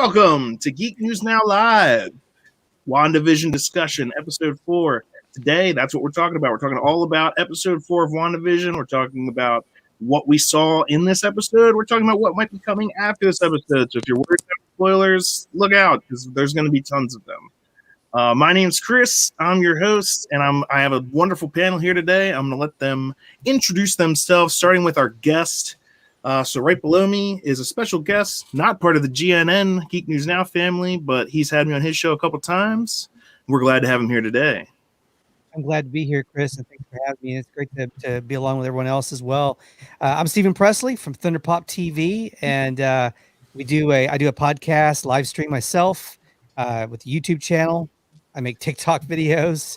Welcome to Geek News Now Live, WandaVision discussion, episode 4. Today, that's what we're talking about. We're talking all about episode 4 of WandaVision. We're talking about what we saw in this episode. We're talking about what might be coming after this episode. So if you're worried about spoilers, look out, because there's going to be tons of them. My name's Chris. I'm your host, and I have a wonderful panel here today. I'm going to let them introduce themselves, starting with our guest. So right below me is a special guest, not part of the GNN Geek News Now family, but he's had me on his show a couple times. We're glad to have him here today. I'm glad to be here, Chris, and thanks for having me. It's great to be along with everyone else as well. I'm Stephen Presley from Thunderpop TV, and I do a podcast, live stream myself with a YouTube channel. I make TikTok videos.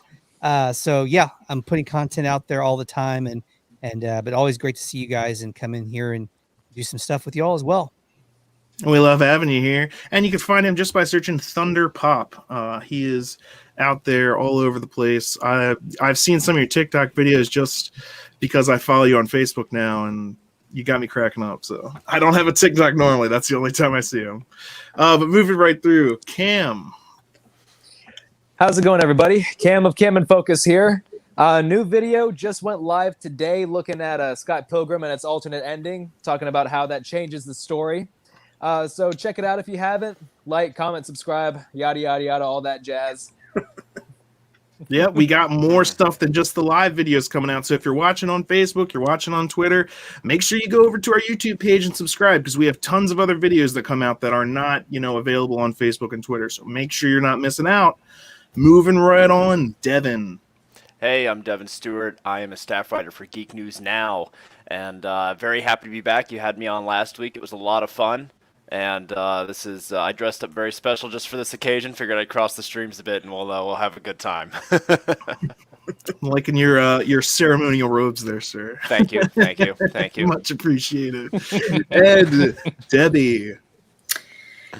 So yeah, I'm putting content out there all the time, but always great to see you guys and come in here and do some stuff with you all as well. We love having you here. And you can find him just by searching Thunder Pop. He is out there all over the place. I've seen some of your TikTok videos just because I follow you on Facebook now, and you got me cracking up. So I don't have a TikTok normally. That's the only time I see him. But moving right through, Cam. How's it going, everybody? Cam of Cam and Focus here. New video just went live today looking at Scott Pilgrim and its alternate ending, talking about how that changes the story. So check it out if you haven't. Like, comment, subscribe, yada, yada, yada, all that jazz. Yeah, we got more stuff than just the live videos coming out. So if you're watching on Facebook, you're watching on Twitter, make sure you go over to our YouTube page and subscribe, because we have tons of other videos that come out that are not, available on Facebook and Twitter. So make sure you're not missing out. Moving right on, Devin. Hey, I'm Devin Stewart. I am a staff writer for Geek News Now, and very happy to be back. You had me on last week. It was a lot of fun, and I dressed up very special just for this occasion. Figured I'd cross the streams a bit, and we'll have a good time. Liking your ceremonial robes there, sir. Thank you. Much appreciated. Ed, Debbie.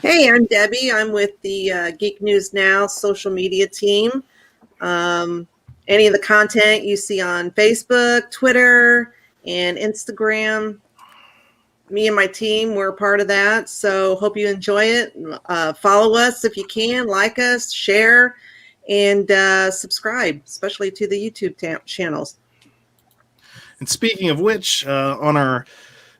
Hey, I'm Debbie. I'm with the Geek News Now social media team. Any of the content you see on Facebook, Twitter, and Instagram, me and my team, we're a part of that. So hope you enjoy it. Follow us if you can, like us, share, and subscribe, especially to the YouTube channels. And speaking of which, on our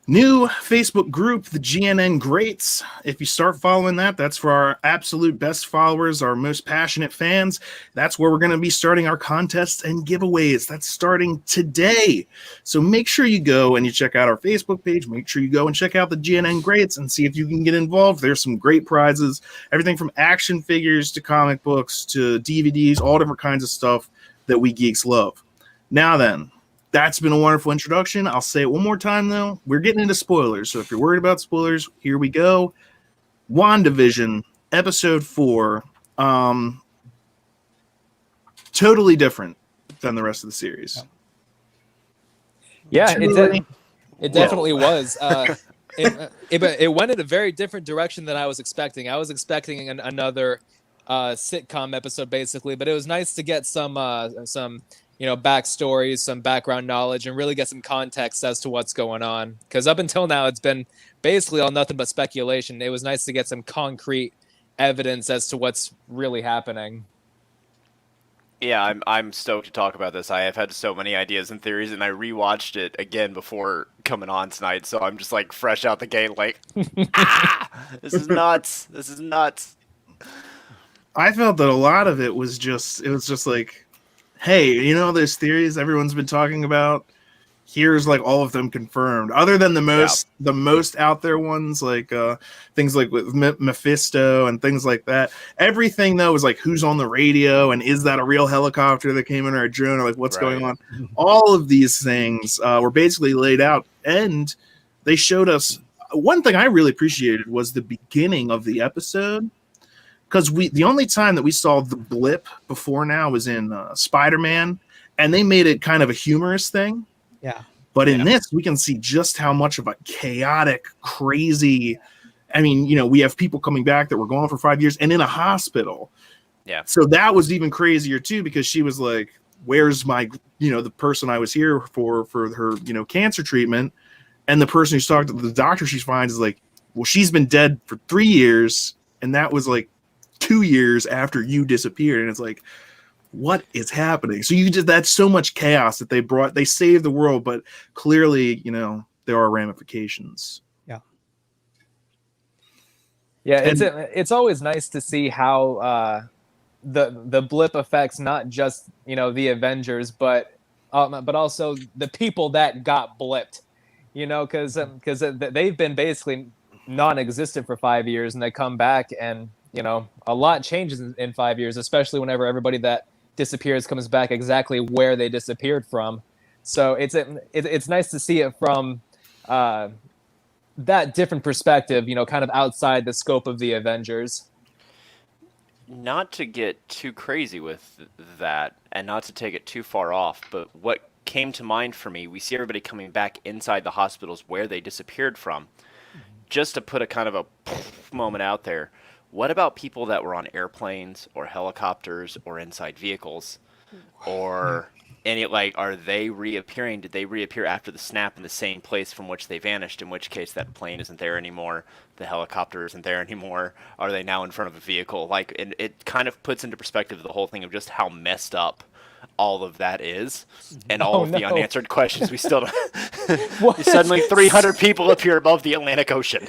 new Facebook group, the GNN Greats. If you start following that, that's for our absolute best followers, our most passionate fans. That's where we're going to be starting our contests and giveaways. That's starting today. So make sure you go and you check out our Facebook page. Make sure you go and check out the GNN Greats and see if you can get involved. There's some great prizes, everything from action figures to comic books to DVDs, all different kinds of stuff that we geeks love. Now then, that's been a wonderful introduction. I'll say it one more time, though. We're getting into spoilers, so if you're worried about spoilers, here we go. WandaVision, episode 4. Totally different than the rest of the series. Yeah, it definitely was. It went in a very different direction than I was expecting. I was expecting another sitcom episode, basically, but it was nice to get some backstories, some background knowledge, and really get some context as to what's going on. Because up until now, it's been basically all nothing but speculation. It was nice to get some concrete evidence as to what's really happening. Yeah, I'm stoked to talk about this. I have had so many ideas and theories, and I rewatched it again before coming on tonight. So I'm just like fresh out the gate, like, this is nuts. This is nuts. I felt that a lot of it was just like, hey, those theories everyone's been talking about? Here's like all of them confirmed. Other than the most out there ones, like things like with Mephisto and things like that. Everything though was like, who's on the radio, and is that a real helicopter that came in, or a drone, or like what's going on? All of these things were basically laid out, and they showed us. One thing I really appreciated was the beginning of the episode. Because the only time that we saw the blip before now was in Spider-Man, and they made it kind of a humorous thing. Yeah. But in this, we can see just how much of a chaotic, crazy. I mean, we have people coming back that were gone for 5 years and in a hospital. Yeah. So that was even crazier too, because she was like, "Where's my, the person I was here for her, cancer treatment?" And the person who's talking to the doctor she finds is like, "Well, she's been dead for 3 years." and that was like 2 years after you disappeared, and it's like, what is happening? So that's so much chaos that they saved the world, but clearly, there are ramifications. Yeah, it's always nice to see how the blip affects not just the Avengers, but also the people that got blipped. Because they've been basically non-existent for 5 years, and they come back, and a lot changes in 5 years, especially whenever everybody that disappears comes back exactly where they disappeared from. So it's nice to see it from that different perspective, kind of outside the scope of the Avengers. Not to get too crazy with that and not to take it too far off, but what came to mind for me, we see everybody coming back inside the hospitals where they disappeared from. Just to put a kind of a moment out there, what about people that were on airplanes or helicopters or inside vehicles? Or are they reappearing? Did they reappear after the snap in the same place from which they vanished? In which case that plane isn't there anymore, the helicopter isn't there anymore. Are they now in front of a vehicle? It kind of puts into perspective the whole thing of just how messed up all of that is, and all of the unanswered questions we still don't. Suddenly 300 people appear above the Atlantic Ocean.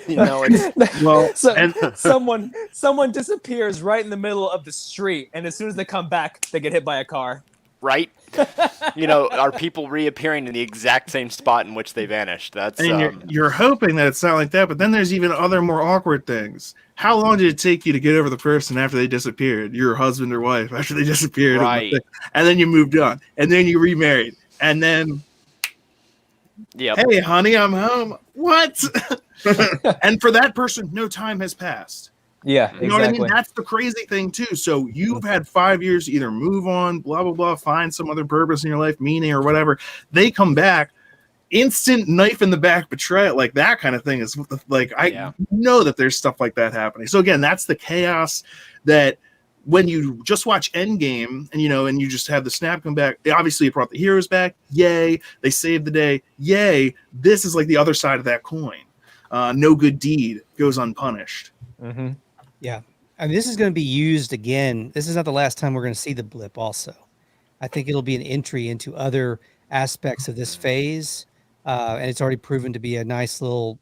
Someone disappears right in the middle of the street, and as soon as they come back, they get hit by a car. Right? Are people reappearing in the exact same spot in which they vanished? That's you're hoping that it's not like that, but then there's even other more awkward things. How long did it take you to get over the person after they disappeared? Your husband or wife after they disappeared, right? And then you moved on, and then you remarried, and then, hey, honey, I'm home. What? And for that person, no time has passed. Yeah, exactly. You know what I mean? That's the crazy thing too. So you've had 5 years to either move on, blah, blah, blah, find some other purpose in your life, meaning or whatever. They come back, instant knife in the back betrayal, like that kind of thing is like, I know that there's stuff like that happening. So again, that's the chaos that when you just watch Endgame and, and you just have the snap come back, obviously it brought the heroes back. Yay. They saved the day. Yay. This is like the other side of that coin. No good deed goes unpunished. Mm-hmm. Yeah. And this is going to be used again. This is not the last time we're going to see the blip also. I think it'll be an entry into other aspects of this phase. And it's already proven to be a nice little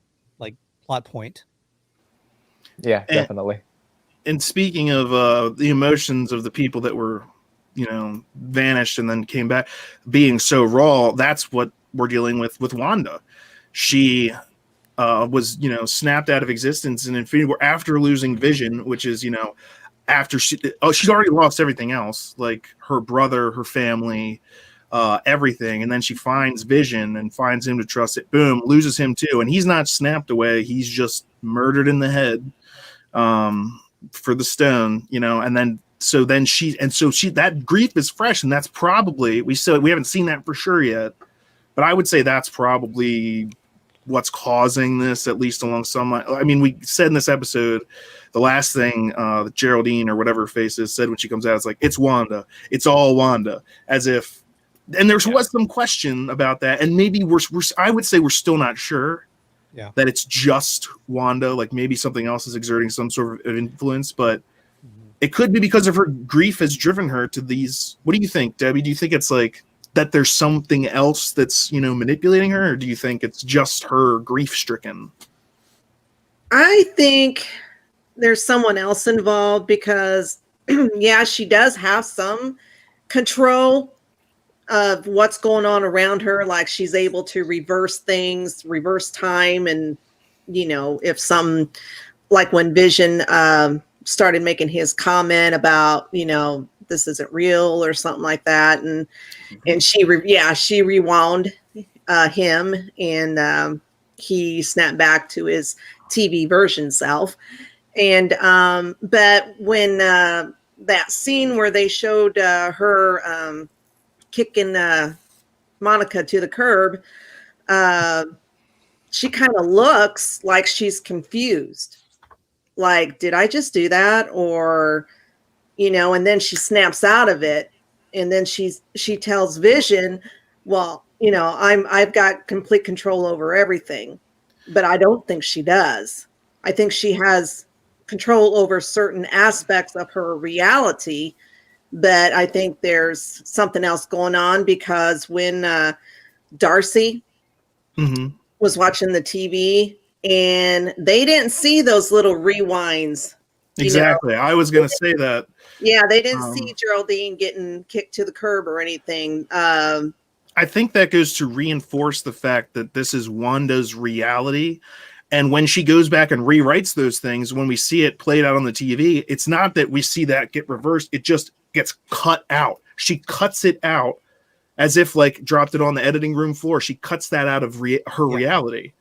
plot point. Yeah, definitely. And speaking of the emotions of the people that were, vanished and then came back being so raw, that's what we're dealing with Wanda. She was snapped out of existence in Infinity War after losing Vision, which is after she's already lost everything else, like her brother, her family, everything, and then she finds Vision and finds him to trust it. Boom, loses him too, and he's not snapped away; he's just murdered in the head for the stone, and then. So that grief is fresh, and that's probably we haven't seen that for sure yet, but I would say that's probably what's causing this, at least along some line. I mean, we said in this episode, the last thing Geraldine or whatever her face is said when she comes out, it's like, it's Wanda. It's all Wanda. As if, and there was some question about that. And maybe I would say we're still not sure that it's just Wanda. Like maybe something else is exerting some sort of influence, but it could be because of her grief has driven her to these. What do you think, Debbie? Do you think it's like that there's something else that's, manipulating her, or do you think it's just her grief-stricken? I think there's someone else involved because, she does have some control of what's going on around her. Like she's able to reverse things, reverse time. And, if like when Vision started making his comment about, this isn't real or something like that. And she rewound him and he snapped back to his TV version self. And but when that scene where they showed her kicking Monica to the curb, she kind of looks like she's confused. Like, did I just do that? Or, and then she snaps out of it. And then she tells Vision, well, I've got complete control over everything, but I don't think she does. I think she has control over certain aspects of her reality. But I think there's something else going on, because when Darcy was watching the TV and they didn't see those little rewinds. Exactly. I was going to say that. Yeah, they didn't see Geraldine getting kicked to the curb or anything. I think that goes to reinforce the fact that this is Wanda's reality. And when she goes back and rewrites those things, when we see it played out on the TV, it's not that we see that get reversed. It just gets cut out. She cuts it out as if like dropped it on the editing room floor. She cuts that out of her reality.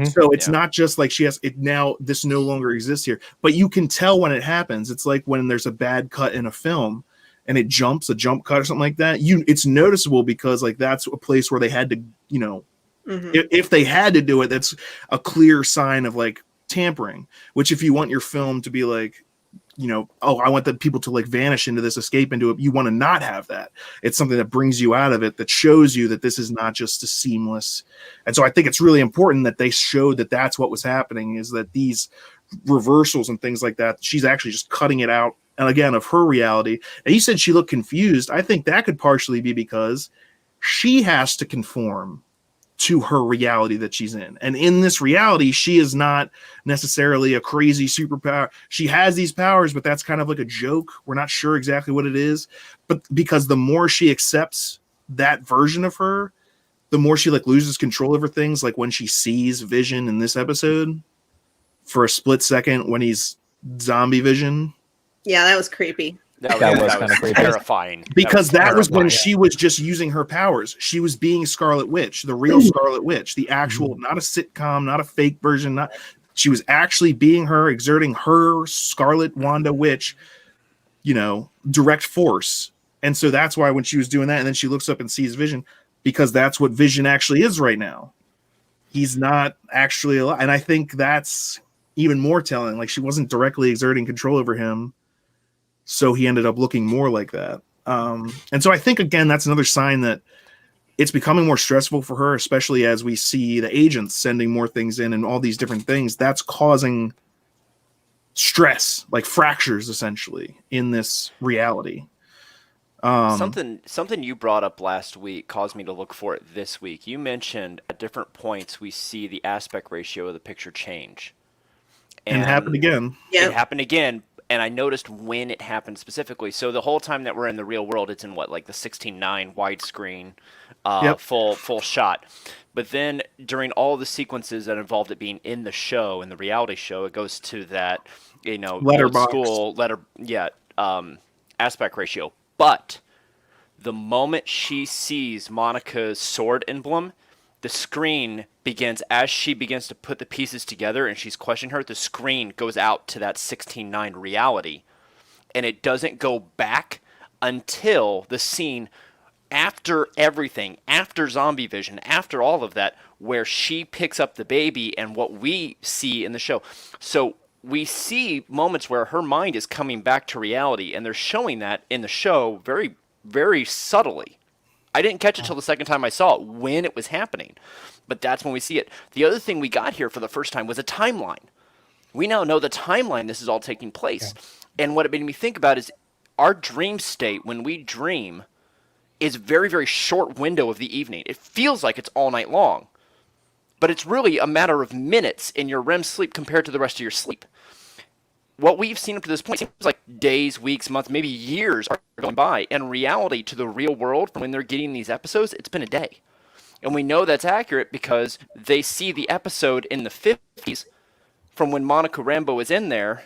So it's not just like she has it now. This no longer exists here, but you can tell when it happens. It's like when there's a bad cut in a film and it jumps a jump cut or something like that. It's noticeable because like that's a place where they had to, if they had to do it, that's a clear sign of like tampering, which if you want your film to be like, I want the people to like vanish into this, escape into it. You want to not have that. It's something that brings you out of it, that shows you that this is not just a seamless. And so I think it's really important that they showed that that's what was happening, is that these reversals and things like that, she's actually just cutting it out. And again, of her reality. And you said she looked confused. I think that could partially be because she has to conform to her reality that she's in. And in this reality, she is not necessarily a crazy superpower. She has these powers, but that's kind of like a joke. We're not sure exactly what it is. But because the more she accepts that version of her, the more she like loses control over things. Like when she sees Vision in this episode for a split second when he's zombie Vision. Yeah, that was creepy. That was kind of creepy. Terrifying. Because that was when she was just using her powers. She was being Scarlet Witch, the real Scarlet Witch, the actual, not a sitcom, not a fake version. She was actually being her, exerting her Scarlet Wanda Witch, direct force. And so that's why when she was doing that, and then she looks up and sees Vision, because that's what Vision actually is right now. He's not actually alive. And I think that's even more telling. Like, she wasn't directly exerting control over him. So he ended up looking more like that. And so I think, again, that's another sign that it's becoming more stressful for her, especially as we see the agents sending more things in and all these different things. That's causing stress, like fractures, essentially, in this reality. Something you brought up last week caused me to look for it this week. You mentioned at different points we see the aspect ratio of the picture change. And it happened again. Yeah. It happened again. And I noticed when it happened specifically. So the whole time that we're in the real world, it's in like the 16:9 widescreen, full shot. But then during all the sequences that involved it being in the show, in the reality show, it goes to that, old school aspect ratio. But the moment she sees Monica's sword emblem, the screen begins, as she begins to put the pieces together and she's questioning her, the screen goes out to that 16:9 reality. And it doesn't go back until the scene after everything, after zombie vision, after all of that, where she picks up the baby and what we see in the show. So we see moments where her mind is coming back to reality, and they're showing that in the show very, very subtly. I didn't catch it till the second time I saw it, when it was happening. But that's when we see it. The other thing we got here for the first time was a timeline. We now know the timeline this is all taking place. Yeah. And what it made me think about is our dream state, when we dream, is very, very short window of the evening. It feels like it's all night long. But it's really a matter of minutes in your REM sleep compared to the rest of your sleep. What we've seen up to this point seems like days, weeks, months, maybe years are going by. In reality, to the real world, when they're getting these episodes, it's been a day. And we know that's accurate because they see the episode in the 50s from when Monica Rambeau is in there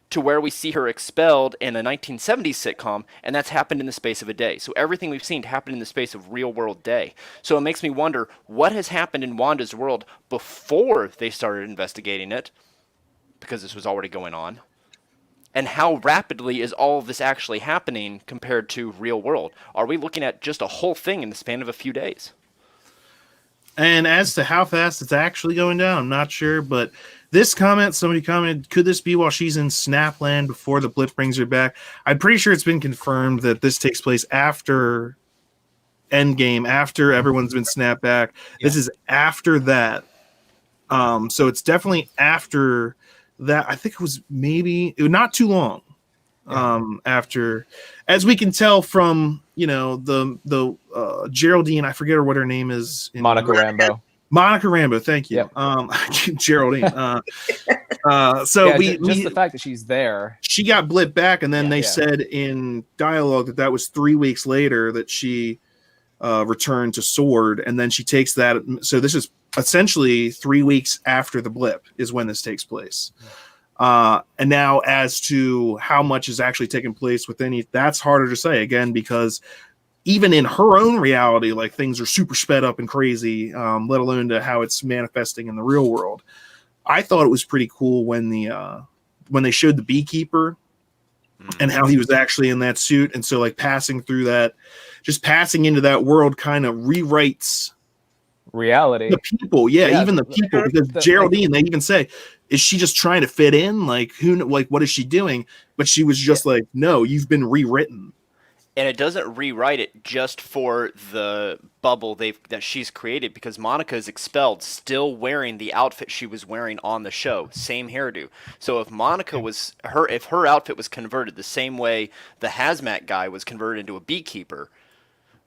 to where we see her expelled in a 1970s sitcom, and that's happened in the space of a day. So everything we've seen happened in the space of real world day. So it makes me wonder what has happened in Wanda's world before they started investigating it, because this was already going on, and how rapidly is all of this actually happening compared to real world? Are we looking at just a whole thing in the span of a few days? And as to how fast it's actually going down, I'm not sure, but this comment, somebody commented, could this be while she's in Snapland before the blip brings her back? I'm pretty sure it's been confirmed that this takes place after Endgame, after everyone's been snapped back. Yeah. This is after that. So it's definitely after that I think it was not too long after, as we can tell from the Geraldine, I forget what her name is, Monica Rambeau. Monica Rambeau, thank you. Yep. Geraldine. So just the fact that she's there. She got blipped back, and then they said in dialogue that was 3 weeks later that she returned to Sword, and then she takes that. So this is essentially 3 weeks after the blip is when this takes place. And now, as to how much is actually taking place within, that's harder to say again, because even in her own reality, like things are super sped up and crazy, let alone to how it's manifesting in the real world. I thought it was pretty cool when they showed the beekeeper and how he was actually in that suit. And so like passing through that, just passing into that world kind of rewrites reality. The people. Yeah, even the people, because Geraldine, they even say, is she just trying to fit in? Like what is she doing? But she was just like, no, you've been rewritten. And it doesn't rewrite it just for the bubble that she's created, because Monica is expelled still wearing the outfit she was wearing on the show, same hairdo. So if if her outfit was converted the same way the hazmat guy was converted into a beekeeper,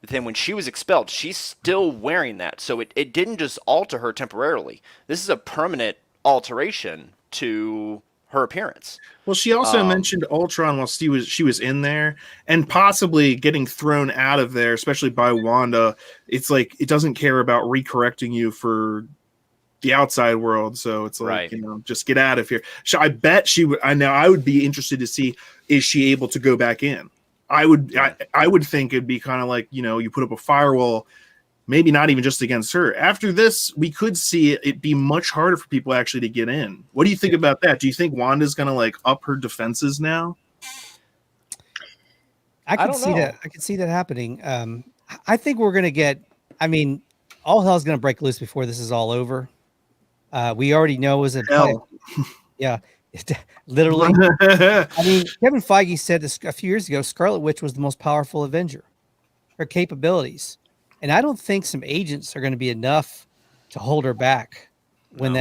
then when she was expelled, she's still wearing that. So it didn't just alter her temporarily. This is a permanent alteration to her appearance. Well, she also mentioned Ultron while she was in there, and possibly getting thrown out of there, especially by Wanda. It's like it doesn't care about recorrecting you for the outside world, so it's like just get out of here. So I bet she would. I would be interested to see, is she able to go back in? I would think it'd be kind of like, you put up a firewall. Maybe not even just against her. After this, we could see it be much harder for people actually to get in. What do you think about that? Do you think Wanda's going to like up her defenses now? I can see that happening. I think we're going to get, all hell's going to break loose before this is all over. We already know was a hell. Yeah, literally. Kevin Feige said this a few years ago, Scarlet Witch was the most powerful Avenger. Her capabilities. And I don't think some agents are going to be enough to hold her back when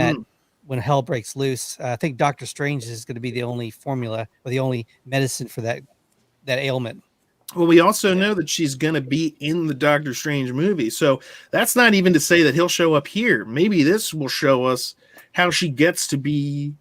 hell breaks loose. I think Doctor Strange is going to be the only formula or the only medicine for that ailment. Well, we also know that she's going to be in the Doctor Strange movie. So that's not even to say that he'll show up here. Maybe this will show us how she gets to be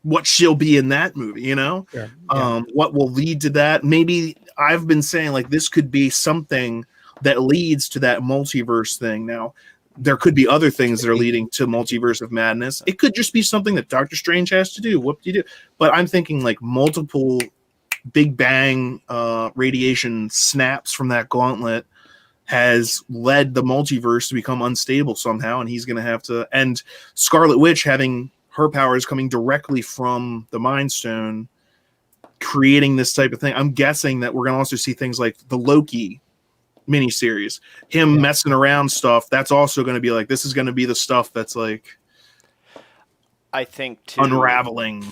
what she'll be in that movie, Sure. Yeah. What will lead to that. Maybe I've been saying like this could be something that leads to that multiverse thing. Now, there could be other things that are leading to multiverse of madness. It could just be something that Doctor Strange has to do. What do you do? But I'm thinking like multiple Big Bang radiation snaps from that gauntlet has led the multiverse to become unstable somehow, and he's going to have to. And Scarlet Witch having her powers coming directly from the Mind Stone, creating this type of thing. I'm guessing that we're going to also see things like the Loki miniseries, him messing around stuff. That's also going to be like, this is going to be the stuff that's like, I think too, unraveling.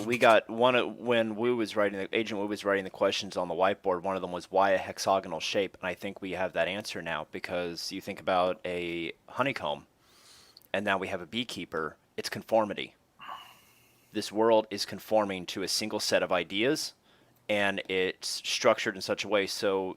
We got when Agent Wu was writing the questions on the whiteboard. One of them was why a hexagonal shape, and I think we have that answer now, because you think about a honeycomb, and now we have a beekeeper. It's conformity. This world is conforming to a single set of ideas, and it's structured in such a way so.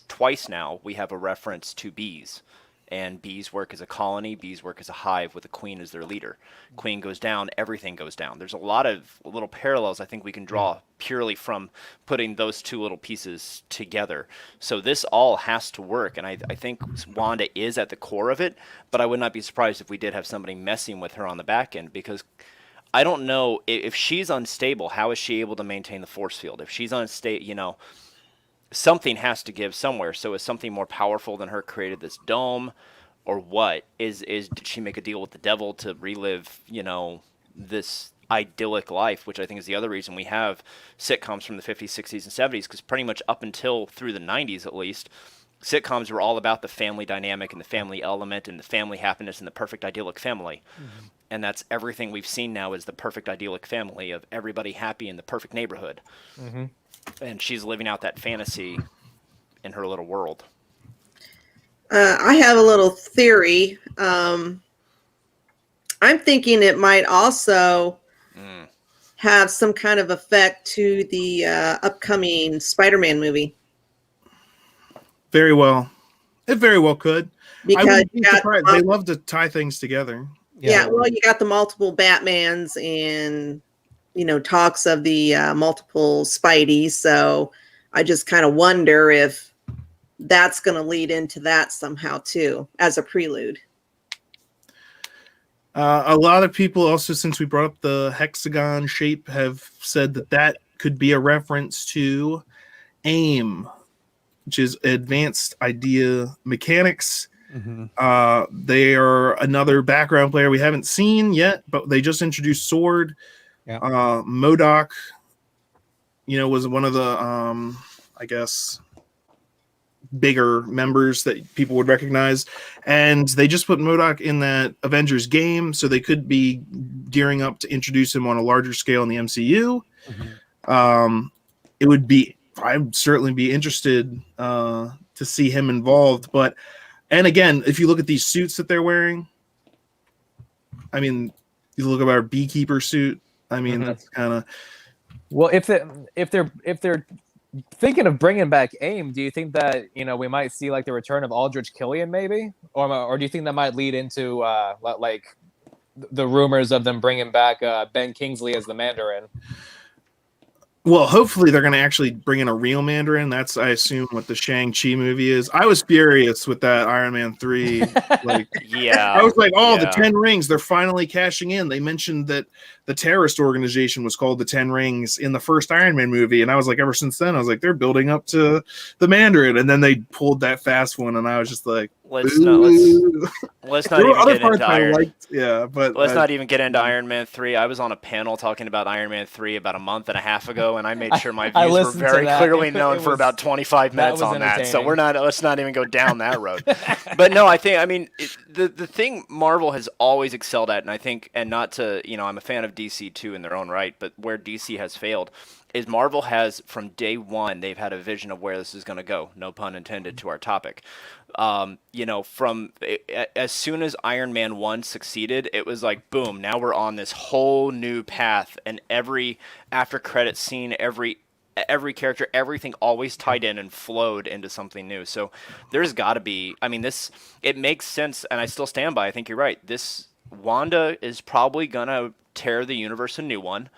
Twice now we have a reference to bees, and bees work as a colony, bees work as a hive with a queen as their leader. Queen goes down, everything goes down. There's a lot of little parallels I think we can draw purely from putting those two little pieces together. So this all has to work, and I think Wanda is at the core of it, but I would not be surprised if we did have somebody messing with her on the back end, because I don't know if she's unstable, how is she able to maintain the force field? If she's unstable, something has to give somewhere. So is something more powerful than her created this dome, or what? Did she make a deal with the devil to relive, this idyllic life, which I think is the other reason we have sitcoms from the 50s, 60s, and 70s, because pretty much up until through the 90s at least, sitcoms were all about the family dynamic and the family element and the family happiness and the perfect idyllic family. Mm-hmm. And that's everything we've seen now is the perfect idyllic family of everybody happy in the perfect neighborhood. Mm-hmm. And she's living out that fantasy in her little world. I have a little theory. I'm thinking it might also have some kind of effect to the upcoming Spider-Man movie. Very well. It very well could. I Because wouldn't be you got surprised. They love to tie things together. yeah, well, you got the multiple Batmans and talks of the multiple Spideys. So I just kind of wonder if that's going to lead into that somehow too, as a prelude. A lot of people also, since we brought up the hexagon shape, have said that that could be a reference to AIM, which is Advanced Idea Mechanics. They are another background player we haven't seen yet, but they just introduced Sword. Yeah. MODOK, was one of the, I guess, bigger members that people would recognize. And they just put MODOK in that Avengers game, so they could be gearing up to introduce him on a larger scale in the MCU. It would be, I'd certainly be interested to see him involved. But, and again, if you look at these suits that they're wearing, I mean, you look at our beekeeper suit. I mean, that's kind of. Well, if they're thinking of bringing back AIM, do you think that we might see like the return of Aldrich Killian, maybe, or do you think that might lead into like the rumors of them bringing back Ben Kingsley as the Mandarin? Well, hopefully they're going to actually bring in a real Mandarin. That's, I assume, what the Shang-Chi movie is. I was furious with that Iron Man 3. Like, Yeah. I was like, oh, the 10 Rings, they're finally cashing in. They mentioned that the terrorist organization was called the 10 Rings in the first Iron Man movie. And I was like, ever since then, I was like, they're building up to the Mandarin. And then they pulled that fast one. And I was just like, let's not even get into Iron. Let's not even get into Iron Man 3. I was on a panel talking about Iron Man 3 about a month and a half ago, and I made sure my views were very clearly known for about 25 minutes on that. So let's not even go down that road. But no, I mean, the thing Marvel has always excelled at, and I think, and not to, I'm a fan of DC too in their own right, but where DC has failed is Marvel has, from day one, they've had a vision of where this is going to go. No pun intended to our topic. From as soon as Iron Man 1 succeeded, it was like, boom, now we're on this whole new path, and every after credit scene, every character, everything always tied in and flowed into something new. So there's got to be, I mean, it makes sense, and I still stand by, I think you're right. This Wanda is probably going to tear the universe a new one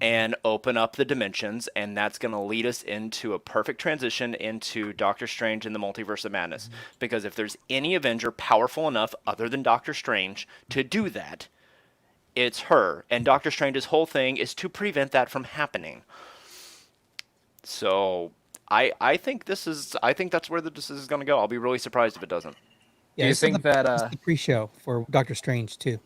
and open up the dimensions, and that's going to lead us into a perfect transition into Doctor Strange and the Multiverse of Madness. Because if there's any Avenger powerful enough other than Doctor Strange to do that, it's her. And Doctor Strange's whole thing is to prevent that from happening. So I think that's where this is going to go. I'll be really surprised if it doesn't. Yeah, do you think that the pre-show for Doctor Strange too?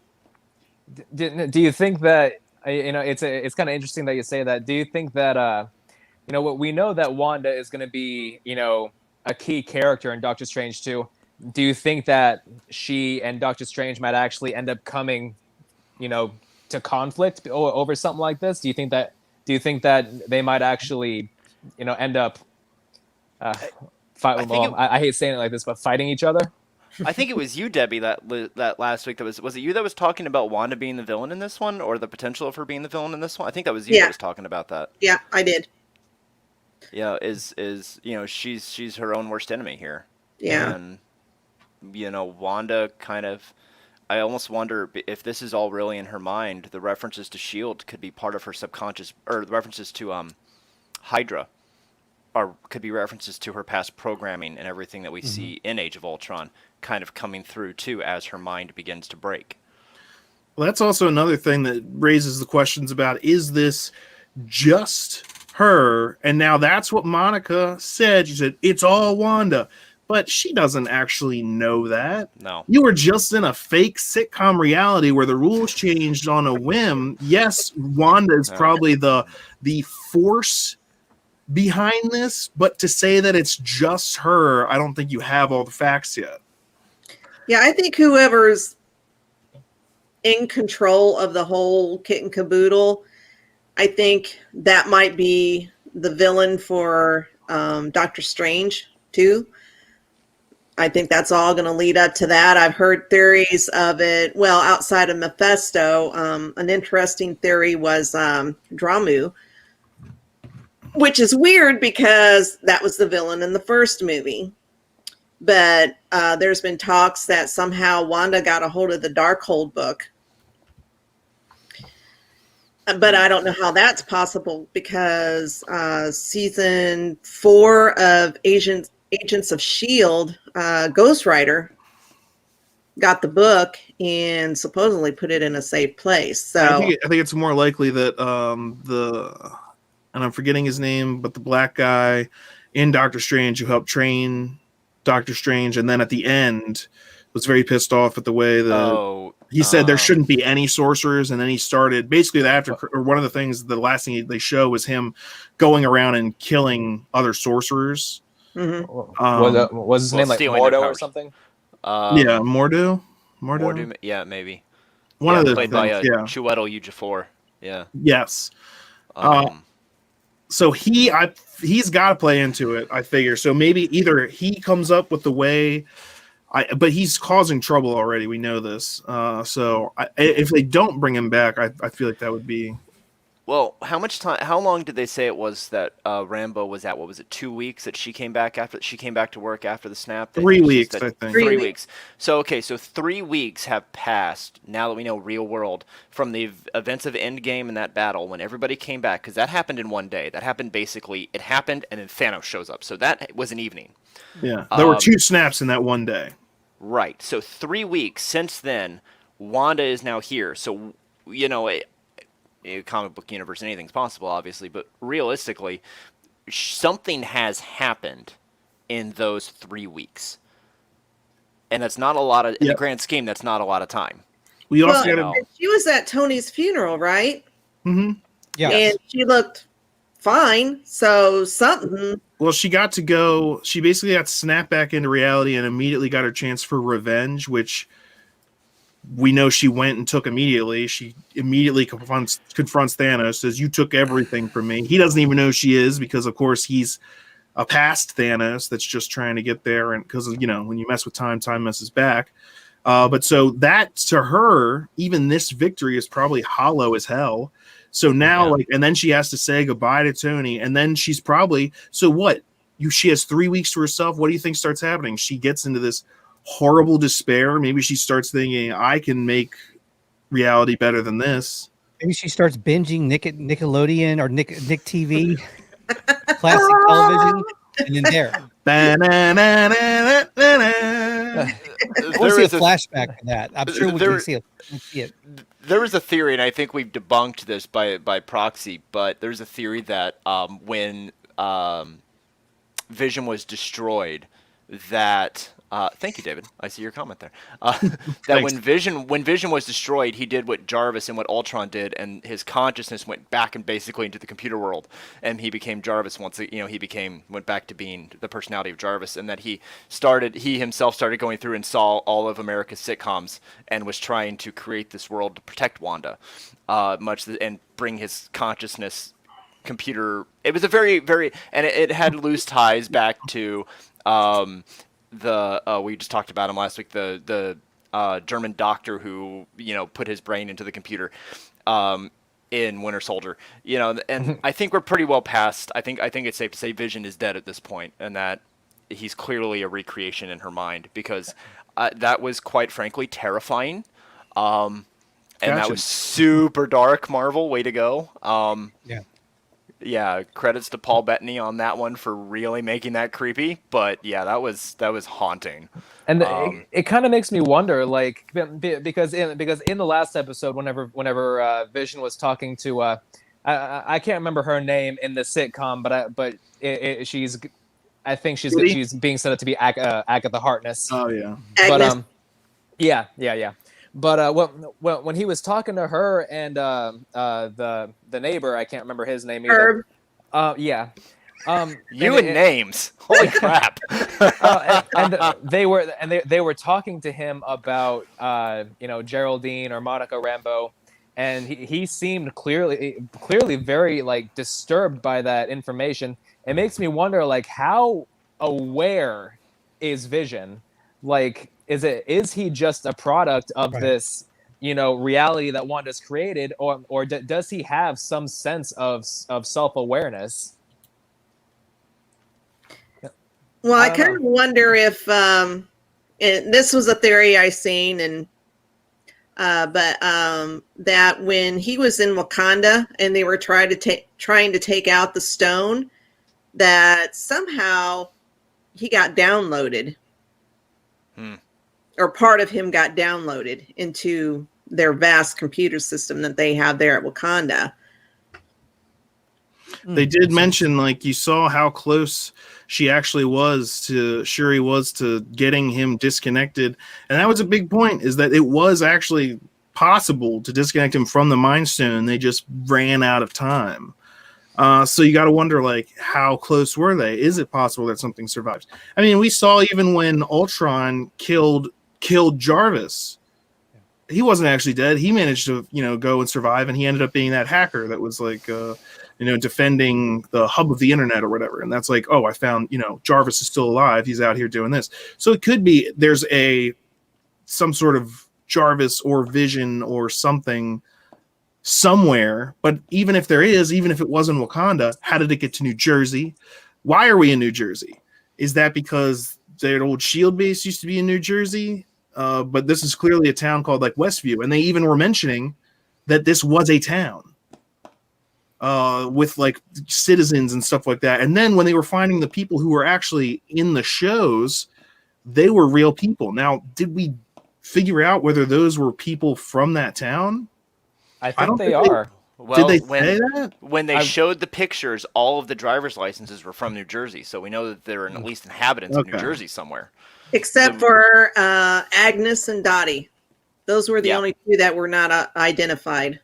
Do you think that it's kind of interesting that you say that? Do you think that what we know that Wanda is going to be a key character in Doctor Strange 2? Do you think that she and Doctor Strange might actually end up coming to conflict over something like this? Do you think that they might actually end up I hate saying it like this, but fighting each other? I think it was you, Debbie, that last week. Was it you that was talking about Wanda being the villain in this one, or the potential of her being the villain in this one? I think that was you that was talking about that. Yeah, I did. Yeah, she's her own worst enemy here. Yeah, and Wanda kind of. I almost wonder if this is all really in her mind. The references to S.H.I.E.L.D. could be part of her subconscious, or the references to Hydra, or could be references to her past programming and everything that we see in Age of Ultron kind of coming through too as her mind begins to break. Well, that's also another thing that raises the questions about, is this just her? And now that's what Monica said. She said, it's all Wanda. But she doesn't actually know that. No. You were just in a fake sitcom reality where the rules changed on a whim. Yes, Wanda is probably the force behind this, but to say that it's just her, I don't think you have all the facts yet. Yeah, I think whoever's in control of the whole kit and caboodle, I think that might be the villain for Doctor Strange too. I think that's all going to lead up to that. I've heard theories of it. Well, outside of Mephisto, an interesting theory was Dramu, which is weird because that was the villain in the first movie. But there's been talks that somehow Wanda got a hold of the Darkhold book. But I don't know how that's possible because season 4 of Agents of S.H.I.E.L.D., Ghost Rider got the book and supposedly put it in a safe place. So I think it's more likely that and I'm forgetting his name, but the black guy in Doctor Strange who helped train Doctor Strange, and then at the end was very pissed off at the way that he said there shouldn't be any sorcerers, and then he started basically one of the things, the last thing they show was him going around and killing other sorcerers. Mm-hmm. Was his name like Mordo or something? Yeah, Mordo, yeah, maybe. One of the played things, by Chiwetel Ejiofor. Yeah. Yes. So he's got to play into it, I figure. So maybe either he comes up with the way, but he's causing trouble already. We know this. So if they don't bring him back, I feel like that would be. Well, how long did they say it was that Rambo was at? What was it? 2 weeks that she came back after? She came back to work after the snap. 3 weeks, I think. 3 weeks. So 3 weeks have passed now that we know real world from the events of Endgame and that battle when everybody came back, because that happened in one day. That happened basically. It happened and then Thanos shows up. So that was an evening. Yeah, there were 2 snaps in that one day. Right. So 3 weeks since then, Wanda is now here. So comic book universe, anything's possible, obviously, but realistically, something has happened in those 3 weeks, and that's not a lot of. In the grand scheme, that's not a lot of time. We also she was at Tony's funeral, right? Mm-hmm. Yeah, and she looked fine. So something. Well, she got to go. She basically got snapped back into reality and immediately got her chance for revenge, which we know she went and took immediately. She immediately confronts Thanos, says, "You took everything from me." He doesn't even know who she is because, of course, he's a past Thanos that's just trying to get there. And because, when you mess with time messes back. But so that, to her, even this victory is probably hollow as hell. So now, and then she has to say goodbye to Tony. And then she's probably, so what? She has 3 weeks to herself. What do you think starts happening? She gets into this horrible despair. Maybe she starts thinking, I can make reality better than this. Maybe she starts binging Nickelodeon or Nick TV, classic television, and then there. We'll see a flashback to that. I'm sure we can see it. There was a theory, and I think we've debunked this by proxy, but there's a theory that when Vision was destroyed, that thank you, David. I see your comment there. That when Vision was destroyed, he did what Jarvis and what Ultron did, and his consciousness went back and basically into the computer world, and he became Jarvis once. Went back to being the personality of Jarvis, and that he himself started going through and saw all of America's sitcoms and was trying to create this world to protect Wanda, and bring his consciousness computer. It was a very, very, and it had loose ties back to. We just talked about him last week. The German doctor who put his brain into the computer in Winter Soldier. And I think we're pretty well past. I think it's safe to say Vision is dead at this point, and that he's clearly a recreation in her mind, because that was quite frankly terrifying. And that was super dark. Marvel, way to go. Yeah, credits to Paul Bettany on that one for really making that creepy. But yeah, that was haunting. And it kind of makes me wonder, like, because in the last episode, whenever Vision was talking to I can't remember her name in the sitcom, but she's being set up to be Agatha Harkness. Oh yeah, but yeah. But when he was talking to her and the neighbor, I can't remember his name either. Names. Holy crap! and they were talking to him about Geraldine or Monica Rambeau, and he seemed clearly very like disturbed by that information. It makes me wonder, like, how aware is Vision Like, is he just a product of this, reality that Wanda's created, or does he have some sense of self-awareness? Well, I kind of wonder if this was a theory I seen, and but that when he was in Wakanda and they were trying to take out the stone, that somehow he got downloaded, or part of him got downloaded into their vast computer system that they have there at Wakanda. They did mention, like, you saw how close Shuri was to getting him disconnected. And that was a big point, is that it was actually possible to disconnect him from the Mind Stone. They just ran out of time. So you got to wonder, like, how close were they? Is it possible that something survives? I mean, we saw even when Ultron killed Jarvis, he wasn't actually dead. He managed to, go and survive, and he ended up being that hacker that was like, defending the hub of the internet or whatever. And that's like, oh, I found, Jarvis is still alive. He's out here doing this. So it could be there's some sort of Jarvis or Vision or something somewhere. But even if there is, even if it was in Wakanda, how did it get to New Jersey? Why are we in New Jersey? Is that because their old SHIELD base used to be in New Jersey? But this is clearly a town called like Westview. And they even were mentioning that this was a town. With like citizens and stuff like that. And then when they were finding the people who were actually in the shows, they were real people. Now, did we figure out whether those were people from that town? I think they are. Well, did they say that? When they showed the pictures, all of the driver's licenses were from New Jersey. So we know that there are at least inhabitants of New Jersey somewhere. Except for Agnes and Dottie. Those were the only two that were not identified.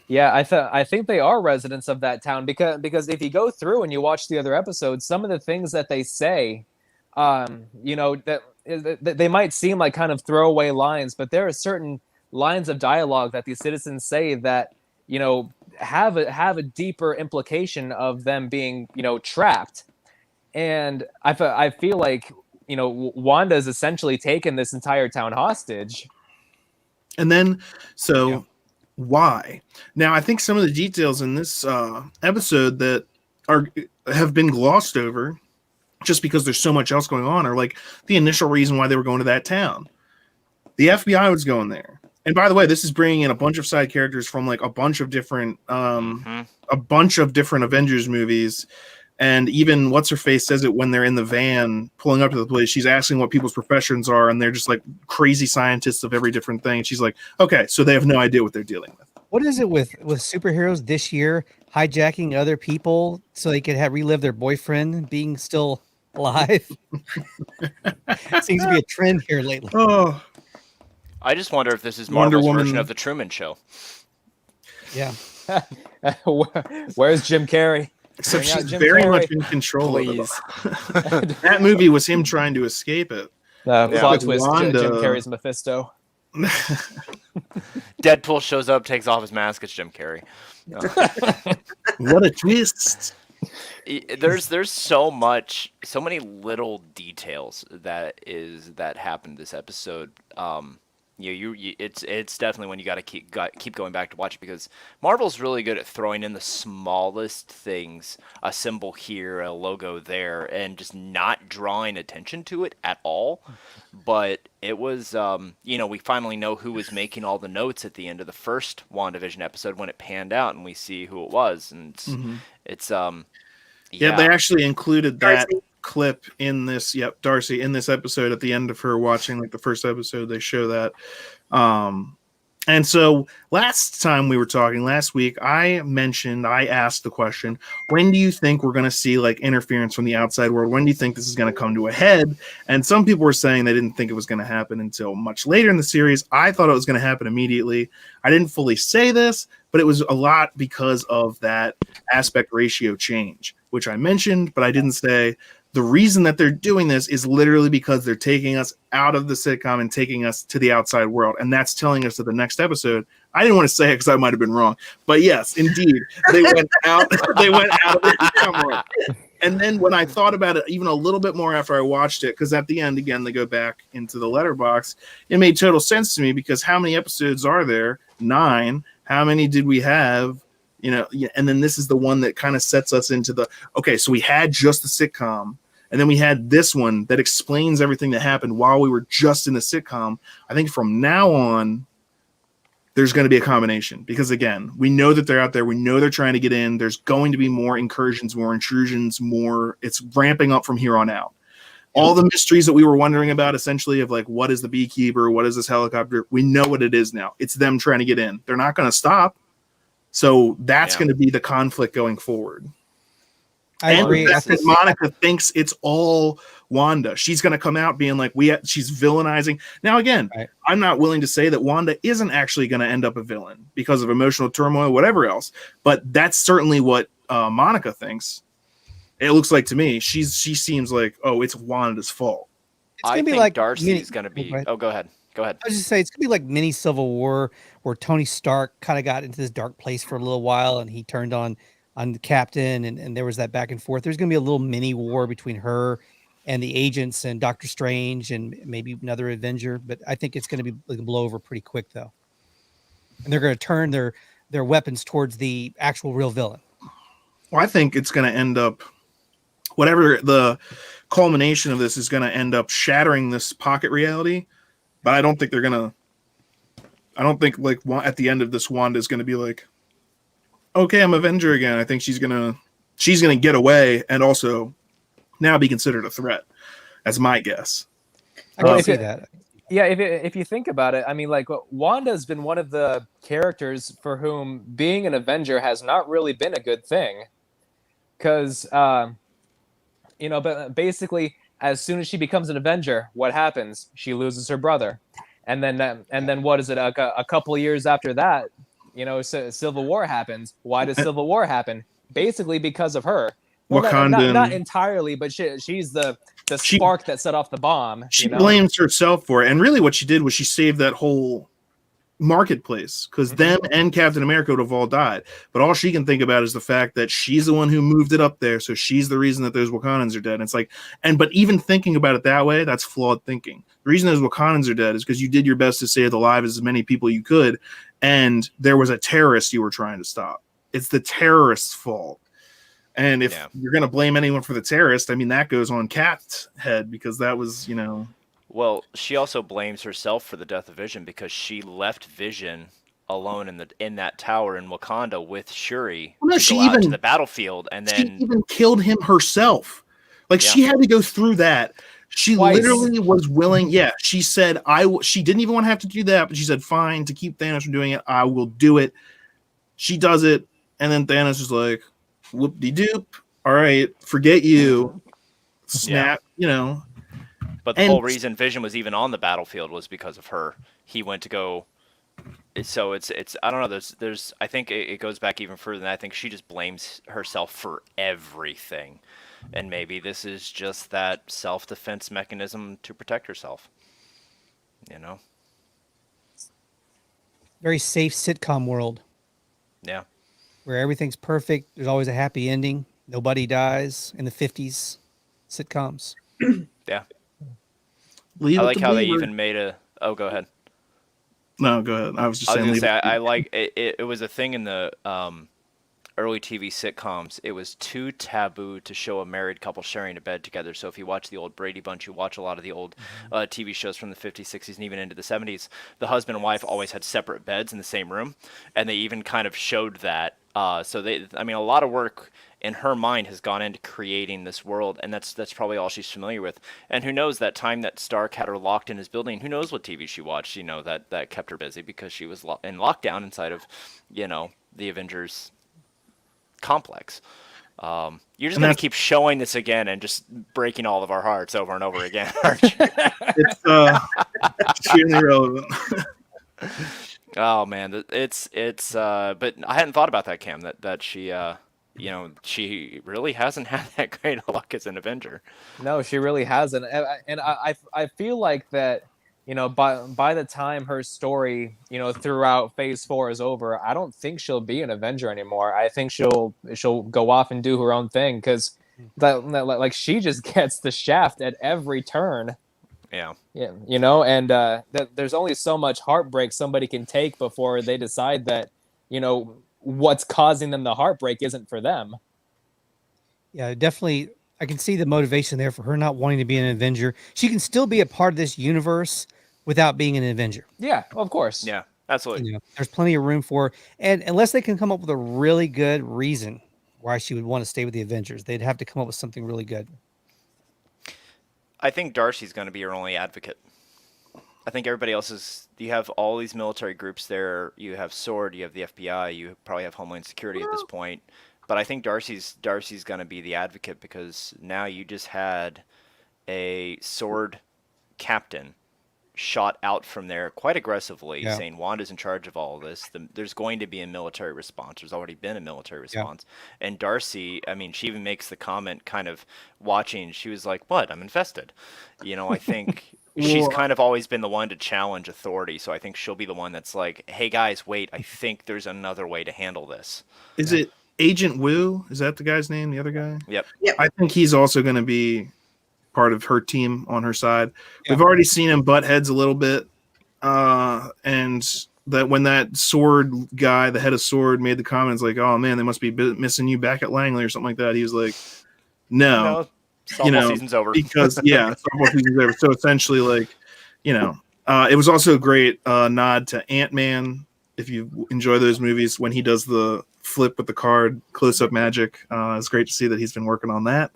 Yeah, I think they are residents of that town because if you go through and you watch the other episodes, some of the things that they say, that they might seem like kind of throwaway lines, but there are certain lines of dialogue that these citizens say that have a deeper implication of them being trapped, and I feel like Wanda's essentially taken this entire town hostage, and then why? Now, I think some of the details in this episode that have been glossed over just because there's so much else going on are like the initial reason why they were going to that town. The FBI was going there. And by the way, this is bringing in a bunch of side characters from like a bunch of different Avengers movies. And even What's-Her-Face says it when they're in the van pulling up to the place. She's asking what people's professions are, and they're just like crazy scientists of every different thing. And she's like, okay, so they have no idea what they're dealing with. What is it with superheroes this year hijacking other people so they could relive their boyfriend being still alive? Seems to be a trend here lately. Oh, I just wonder if this is Wonder Marvel's Woman. version of the Truman Show. Yeah. Where's Jim Carrey? Except she's very much in control of it. That movie was him trying to escape it. Plot twist, Wanda. Jim Carrey's Mephisto. Deadpool shows up, takes off his mask. It's Jim Carrey. What a twist! There's so many little details that happened this episode. It's definitely one you got to keep going back to watch it, because Marvel's really good at throwing in the smallest things, a symbol here, a logo there, and just not drawing attention to it at all. But it was, we finally know who was making all the notes at the end of the first WandaVision episode when it panned out, and we see who it was, and it's they actually included that clip in this Darcy in this episode at the end of her watching like the first episode. They show that and so last time we were talking last week, I asked the question, when do you think we're going to see like interference from the outside world? When do you think this is going to come to a head? And some people were saying they didn't think it was going to happen until much later in the series. I thought it was going to happen immediately. I didn't fully say this, but it was a lot because of that aspect ratio change, which I mentioned, but I didn't say. The reason that they're doing this is literally because they're taking us out of the sitcom and taking us to the outside world. And that's telling us that the next episode, I didn't want to say it because I might have been wrong. But yes, indeed, they went out of the sitcom world. And then when I thought about it even a little bit more after I watched it, because at the end, again, they go back into the letterbox, it made total sense to me because how many episodes are there? 9. How many did we have? You know, and then this is the one that kind of sets us into the, okay, so we had just the sitcom, and then we had this one that explains everything that happened while we were just in the sitcom. I think from now on, there's going to be a combination because, again, we know that they're out there. We know they're trying to get in. There's going to be more incursions, more intrusions, more. It's ramping up from here on out. All the mysteries that we were wondering about, essentially, of like, what is the beekeeper? What is this helicopter? We know what it is now. It's them trying to get in. They're not going to stop. So that's going to be the conflict going forward. I agree. I think Monica thinks it's all Wanda. She's going to come out being like, she's villainizing. Now, again, I'm not willing to say that Wanda isn't actually going to end up a villain because of emotional turmoil, whatever else. But that's certainly what Monica thinks. It looks like to me. She seems like, oh, it's Wanda's fault. I think like Darcy's going to be. Oh, go ahead. Go ahead. I was just saying it's going to be like mini Civil War where Tony Stark kind of got into this dark place for a little while and he turned on the captain and there was that back and forth. There's going to be a little mini war between her and the agents and Doctor Strange and maybe another Avenger. But I think it's going to be blow over pretty quick, though. And they're going to turn their weapons towards the actual real villain. Well, I think it's going to end up, whatever the culmination of this is going to end up shattering this pocket reality. But I don't think they're going to, I don't think like at the end of this, Wanda is going to be like, okay, I'm Avenger again. I think she's gonna get away and also now be considered a threat. That's my guess. I can see that. Yeah, if you think about it, I mean, like Wanda's been one of the characters for whom being an Avenger has not really been a good thing, because but basically, as soon as she becomes an Avenger, what happens? She loses her brother, and then what is it? A couple of years after that. Civil War happens. Why does Civil War happen? Basically because of her. Well, not entirely, but she's the spark that set off the bomb. She blames herself for it. And really what she did was she saved that whole marketplace because them and Captain America would have all died. But all she can think about is the fact that she's the one who moved it up there. So she's the reason that those Wakandans are dead. And it's like, but even thinking about it that way, that's flawed thinking. The reason those Wakandans are dead is because you did your best to save alive as many people you could. And there was a terrorist you were trying to stop. It's the terrorist's fault. And if you're going to blame anyone for the terrorist, I mean, that goes on Cat's head because that was, Well, she also blames herself for the death of Vision because she left Vision alone in that tower in Wakanda with Shuri to go out to the battlefield, and then she even killed him herself. Like she had to go through that. She literally was willing. Yeah, she said she didn't even want to have to do that, but she said, "Fine, to keep Thanos from doing it, I will do it." She does it, and then Thanos is like, "Whoop-de-doop. All right, forget you." Snap, But the whole reason Vision was even on the battlefield was because of her. He went to go. So it's I don't know. There's I think it goes back even further than that. I think she just blames herself for everything, and maybe this is just that self-defense mechanism to protect herself. Very safe sitcom world. Yeah. Where everything's perfect. There's always a happy ending. Nobody dies in the 50s sitcoms. Yeah. I like how they even made a. Oh, go ahead. No, go ahead. I was just saying. I like it. It was a thing in the early TV sitcoms. It was too taboo to show a married couple sharing a bed together. So if you watch the old Brady Bunch, you watch a lot of the old TV shows from the 50s, 60s, and even into the 70s. The husband and wife always had separate beds in the same room, and they even kind of showed that. So a lot of work in her mind has gone into creating this world, and that's probably all she's familiar with. And who knows, that time that Stark had her locked in his building, who knows what TV she watched, that kept her busy because she was in lockdown inside of, the Avengers complex. You're just going to keep showing this again and just breaking all of our hearts over and over again, aren't you? It's extremely relevant. Oh man, it's but I hadn't thought about that, Cam, that she she really hasn't had that great of luck as an Avenger. No, she really hasn't. And I feel like that, by the time her story, throughout Phase 4 is over, I don't think she'll be an Avenger anymore. I think she'll go off and do her own thing because, Like she just gets the shaft at every turn. Yeah. Yeah, and there's only so much heartbreak somebody can take before they decide that, what's causing them the heartbreak isn't for them. Yeah, definitely. I can see the motivation there for her not wanting to be an Avenger. She can still be a part of this universe without being an Avenger. Yeah, of course. Yeah, absolutely. There's plenty of room for, and unless they can come up with a really good reason why she would want to stay with the Avengers, they'd have to come up with something really good. I think Darcy's going to be her only advocate. I think everybody else is. You have all these military groups there. You have SWORD. You have the FBI. You probably have Homeland Security at this point. But I think Darcy's going to be the advocate because now you just had a SWORD captain shot out from there quite aggressively, saying Wanda's in charge of all of this. There's going to be a military response. There's already been a military response. Yeah. And Darcy, I mean, she even makes the comment kind of watching. She was like, what? I'm infested. I think she's kind of always been the one to challenge authority. So I think she'll be the one that's like, hey, guys, wait, I think there's another way to handle this. Is it Agent Wu? Is that the guy's name, the other guy? Yep. I think he's also going to be part of her team on her side. We've already seen him butt heads a little bit, and that when that SWORD guy, the head of SWORD, made the comments like, "Oh man, they must be missing you back at Langley" or something like that. He was like, "No, softball season's over." Because softball season's over. So essentially, like, it was also a great nod to Ant-Man. If you enjoy those movies, when he does the flip with the card, close-up magic, it's great to see that he's been working on that.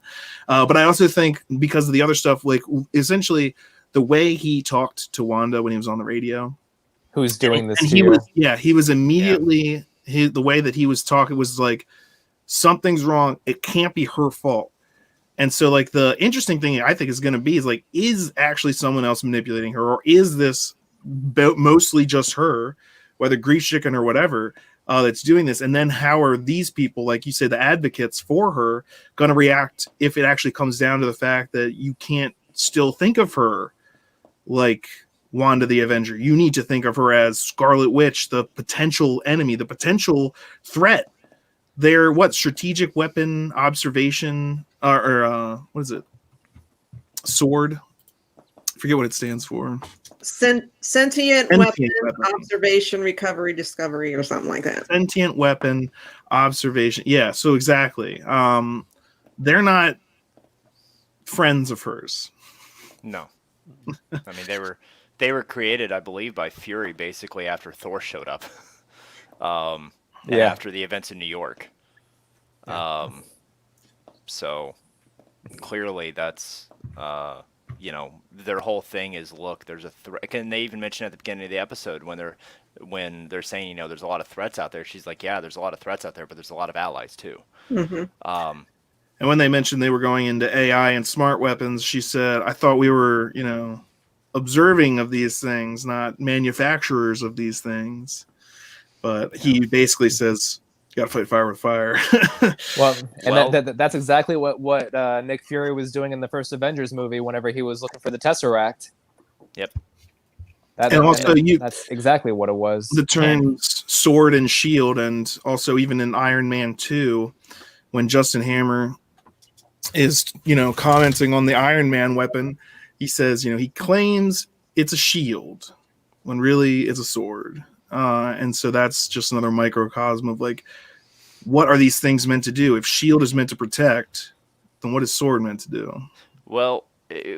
But I also think because of the other stuff, like essentially the way he talked to Wanda when he was on the radio, who's doing this? And he was immediately the way that he was talking was like, something's wrong. It can't be her fault. And so, like, the interesting thing I think is going to be is like, is actually someone else manipulating her, or is this mostly just her? Whether grief-stricken or whatever, that's doing this. And then how are these people, like you said, the advocates for her, going to react if it actually comes down to the fact that you can't still think of her like Wanda the Avenger? You need to think of her as Scarlet Witch, the potential enemy, the potential threat. Their strategic weapon observation, or what is it? SWORD. I forget what it stands for. Sentient weapon observation, recovery, discovery, or something like that. Sentient weapon observation. Yeah, so exactly. They're not friends of hers. No. I mean, they were created, I believe, by Fury basically after Thor showed up. After the events in New York. So clearly that's their whole thing is, look, there's a threat. And they even mentioned at the beginning of the episode when they're saying, there's a lot of threats out there. She's like, yeah, there's a lot of threats out there, but there's a lot of allies too. Mm-hmm. And when they mentioned they were going into AI and smart weapons, she said, I thought we were, observing of these things, not manufacturers of these things. But he basically says, you got to fight fire with fire. That's exactly what Nick Fury was doing in the first Avengers movie whenever he was looking for the Tesseract. Yep. That's exactly what it was. The terms sword and shield, and also even in Iron Man 2, when Justin Hammer is, commenting on the Iron Man weapon, he says, he claims it's a shield when really it's a sword. And so that's just another microcosm of like, what are these things meant to do? If shield is meant to protect, then what is sword meant to do? Well,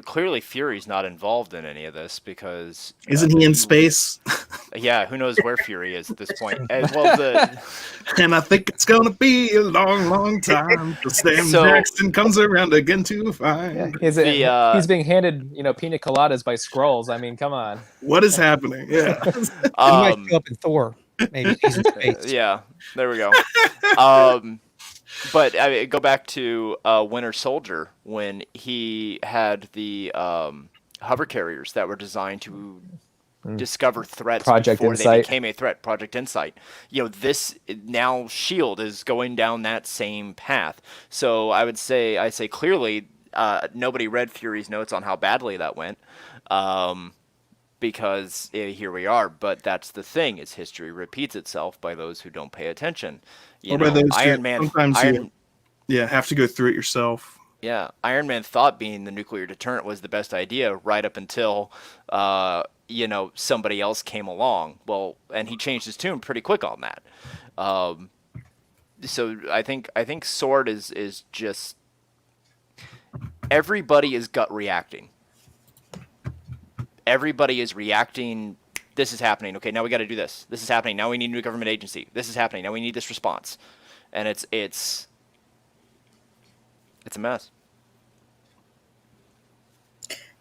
clearly Fury's not involved in any of this because isn't he in space? Yeah, who knows where Fury is at this point? And I think it's gonna be a long, long time till Sam Jackson comes around again to find. Yeah, he's being handed, pina coladas by Skrulls. I mean, come on. What is happening? Yeah, he might show up in Thor. Maybe he's in space. Yeah, there we go. But I mean, go back to Winter Soldier when he had the hover carriers that were designed to discover threats before they became a threat. Project Insight. This now SHIELD is going down that same path. So I say clearly nobody read Fury's notes on how badly that went. Because here we are, but that's the thing: is history repeats itself by those who don't pay attention. Iron Man Yeah, have to go through it yourself. Yeah, Iron Man thought being the nuclear deterrent was the best idea right up until, somebody else came along. Well, and he changed his tune pretty quick on that. Um, so I think Sword is just everybody is gut reacting. Everybody is reacting. This is happening. Okay, now we got to do this. This is happening. Now we need a new government agency. This is happening. Now we need this response, and it's a mess.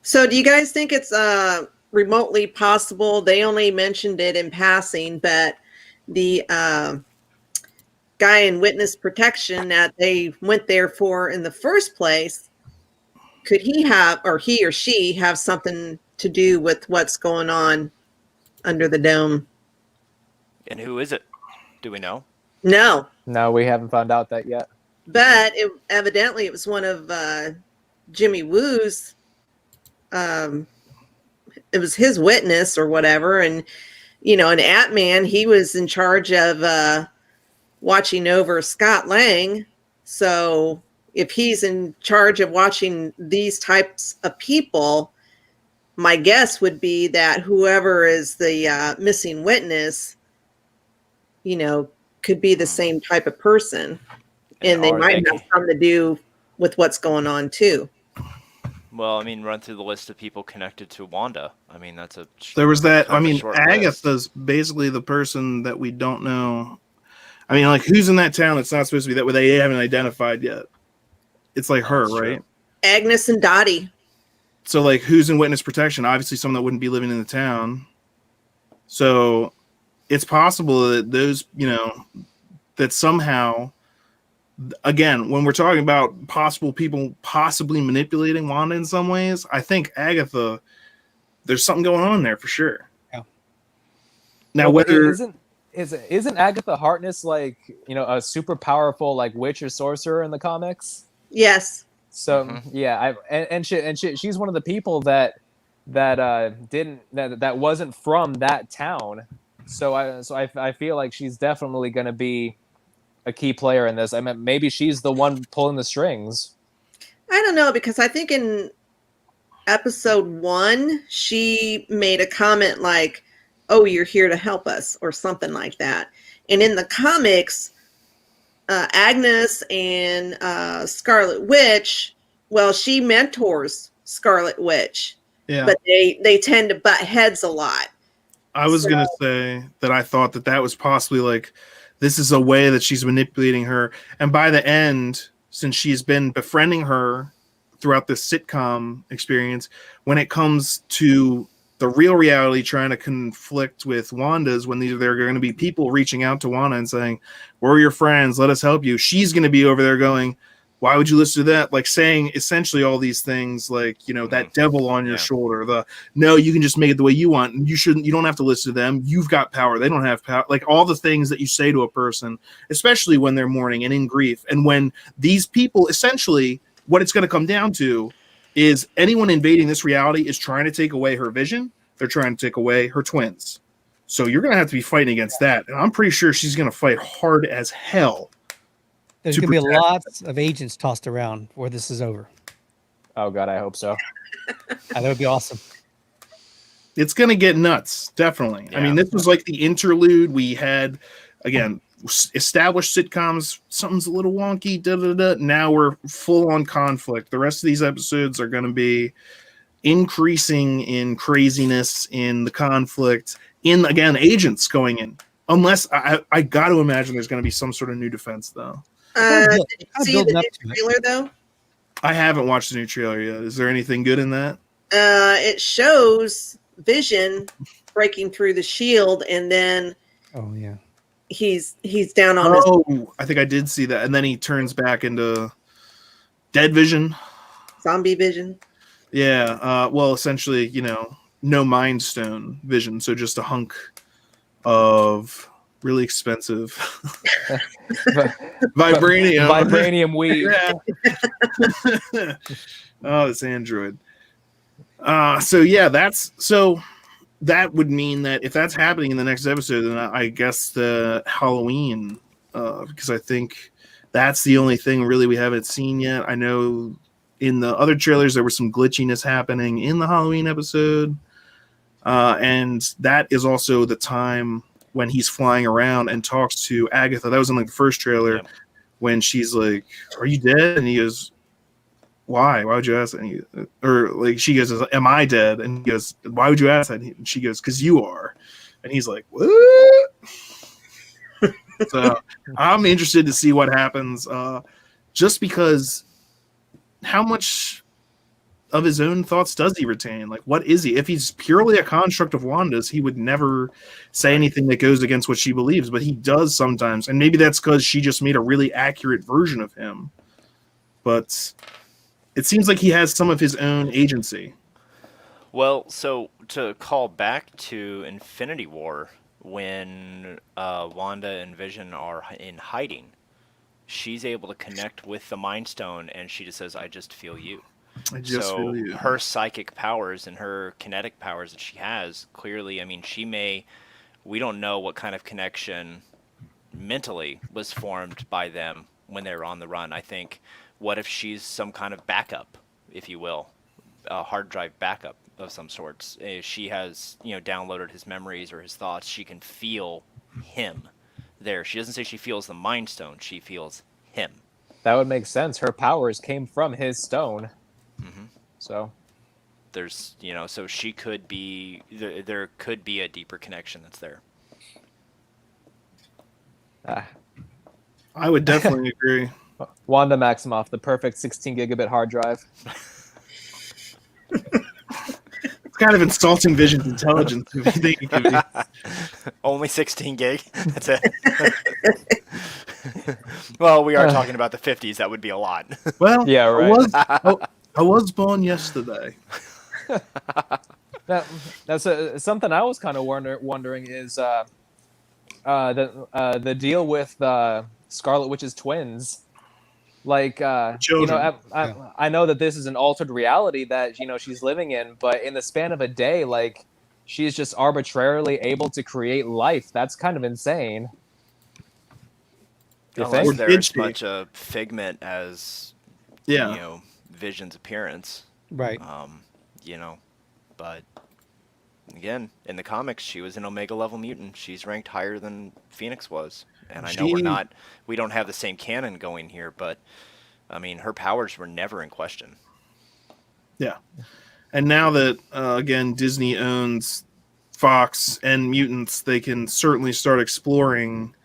So do you guys think it's remotely possible? They only mentioned it in passing, but the guy in witness protection that they went there for in the first place, could he or she have something to do with what's going on under the dome? And who is it? Do we know? No, No, we haven't found out that yet. but evidently it was one of Jimmy Woo's. It was his witness or whatever, and an Ant-Man, he was in charge of watching over Scott Lang. So if he's in charge of watching these types of people, my guess would be that whoever is the missing witness, could be the same type of person, and they might have something to do with what's going on too. Well, I mean, run through the list of people connected to Wanda. I mean, that's a. There was that. kind I of a mean, short Agatha's basically the person that we don't know. I mean, like, who's in that town that's not supposed to be that? They haven't identified yet. It's like her, That's right? true. Agnes and Dottie. So, like, who's in witness protection? Obviously, someone that wouldn't be living in the town. So, it's possible that those, that somehow, again, when we're talking about possible people possibly manipulating Wanda in some ways, I think Agatha, there's something going on there for sure. Yeah. Now, Well, whether isn't Agatha Harkness like a super powerful like witch or sorcerer in the comics? Yes. So yeah, she's one of the people that wasn't from that town. So I feel like she's definitely going to be a key player in this. I mean, maybe she's the one pulling the strings. I don't know, because I think in episode 1, she made a comment like, "Oh, you're here to help us," or something like that. And in the comics, Agnes and Scarlet Witch, well, she mentors Scarlet Witch, yeah, but they tend to butt heads a lot. I was going to say that I thought that was possibly like, this is a way that she's manipulating her. And by the end, since she's been befriending her throughout this sitcom experience, when it comes to the real reality trying to conflict with Wanda's, when there are going to be people reaching out to Wanda and saying, "We're your friends, let us help you," she's going to be over there going, "Why would you listen to that?" Like saying essentially all these things like, that devil on your shoulder, no, you can just make it the way you want. You don't have to listen to them. You've got power. They don't have power. Like all the things that you say to a person, especially when they're mourning and in grief. And when these people, essentially what it's going to come down to is anyone invading this reality is trying to take away her vision. They're trying to take away her twins. So you're going to have to be fighting against that. And I'm pretty sure she's going to fight hard as hell. There's going to be lots of agents tossed around before this is over. Oh God, I hope so. That would be awesome. It's going to get nuts, definitely. Yeah. I mean, this was like the interlude. We had, again, established sitcoms. Something's a little wonky. Now we're full on conflict. The rest of these episodes are going to be increasing in craziness, in the conflict, in, again, agents going in. Unless, I got to imagine there's going to be some sort of new defense, though. Did you see the new trailer, though? I haven't watched the new trailer yet. Is there anything good in that? It shows Vision breaking through the shield, and then he's down on his I think I did see that. And then he turns back into Dead Vision. Zombie Vision. Yeah. Well, essentially, no Mind Stone Vision. So just a hunk of really expensive vibranium. Vibranium weed. Yeah. Oh, this android. So that would mean that if that's happening in the next episode, then I guess the Halloween, because I think That's the only thing really we haven't seen yet. I know in the other trailers there was some glitchiness happening in the Halloween episode. And that is also the time when he's flying around and talks to Agatha. That was in like the first trailer. Yep. When she's like, "Are you dead?" And he goes, "Why? Why would you ask that?" Or like she goes, "Am I dead?" And he goes, "Why would you ask that?" And she goes, "Because you are." And he's like, "What?" So I'm interested to see what happens. Just because, how much of his own thoughts does he retain? Like, what is he? If he's purely a construct of Wanda's, he would never say anything that goes against what she believes, but he does sometimes. And maybe that's because she just made a really accurate version of him. But it seems like he has some of his own agency. Well, so to call back to Infinity War, when Wanda and Vision are in hiding, she's able to connect with the Mind Stone, and she just says, "I just feel you." So her psychic powers and her kinetic powers that she has, clearly, I mean, we don't know what kind of connection mentally was formed by them when they were on the run. I think, what if she's some kind of backup, if you will, a hard drive backup of some sorts? If she has, downloaded his memories or his thoughts, she can feel him there. She doesn't say she feels the Mind Stone, she feels him. That would make sense. Her powers came from his stone. Mm-hmm. So there's, so she could be, there could be a deeper connection that's there. I would definitely agree. Wanda Maximoff, the perfect 16 gigabit hard drive. It's kind of insulting Vision's intelligence if you think it could be. Only 16 gig. That's it. Well, we are talking about the 50s. That would be a lot. Well, yeah, right. I was born yesterday. That's something I was kind of wondering is the deal with Scarlet Witch's twins. Like, I know that this is an altered reality that she's living in, but in the span of a day, like, she's just arbitrarily able to create life. That's kind of insane. Unless they're as much a figment as Vision's appearance, right? But again, in the comics, she was an Omega level mutant. She's ranked higher than Phoenix was, and I know we don't have the same canon going here, but I mean, her powers were never in question. Yeah, and now that again Disney owns Fox and mutants, they can certainly start exploring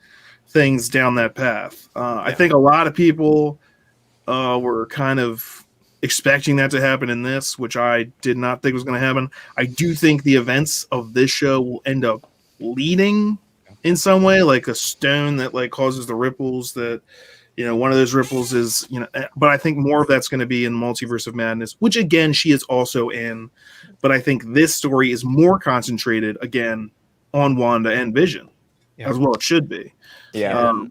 things down that path. I think a lot of people were kind of expecting that to happen in this, which I did not think was going to happen. I do think the events of this show will end up leading in some way, like a stone that like causes the ripples that, one of those ripples is, but I think more of that's going to be in Multiverse of Madness, which again, she is also in, but I think this story is more concentrated again on Wanda and Vision as well. It should be.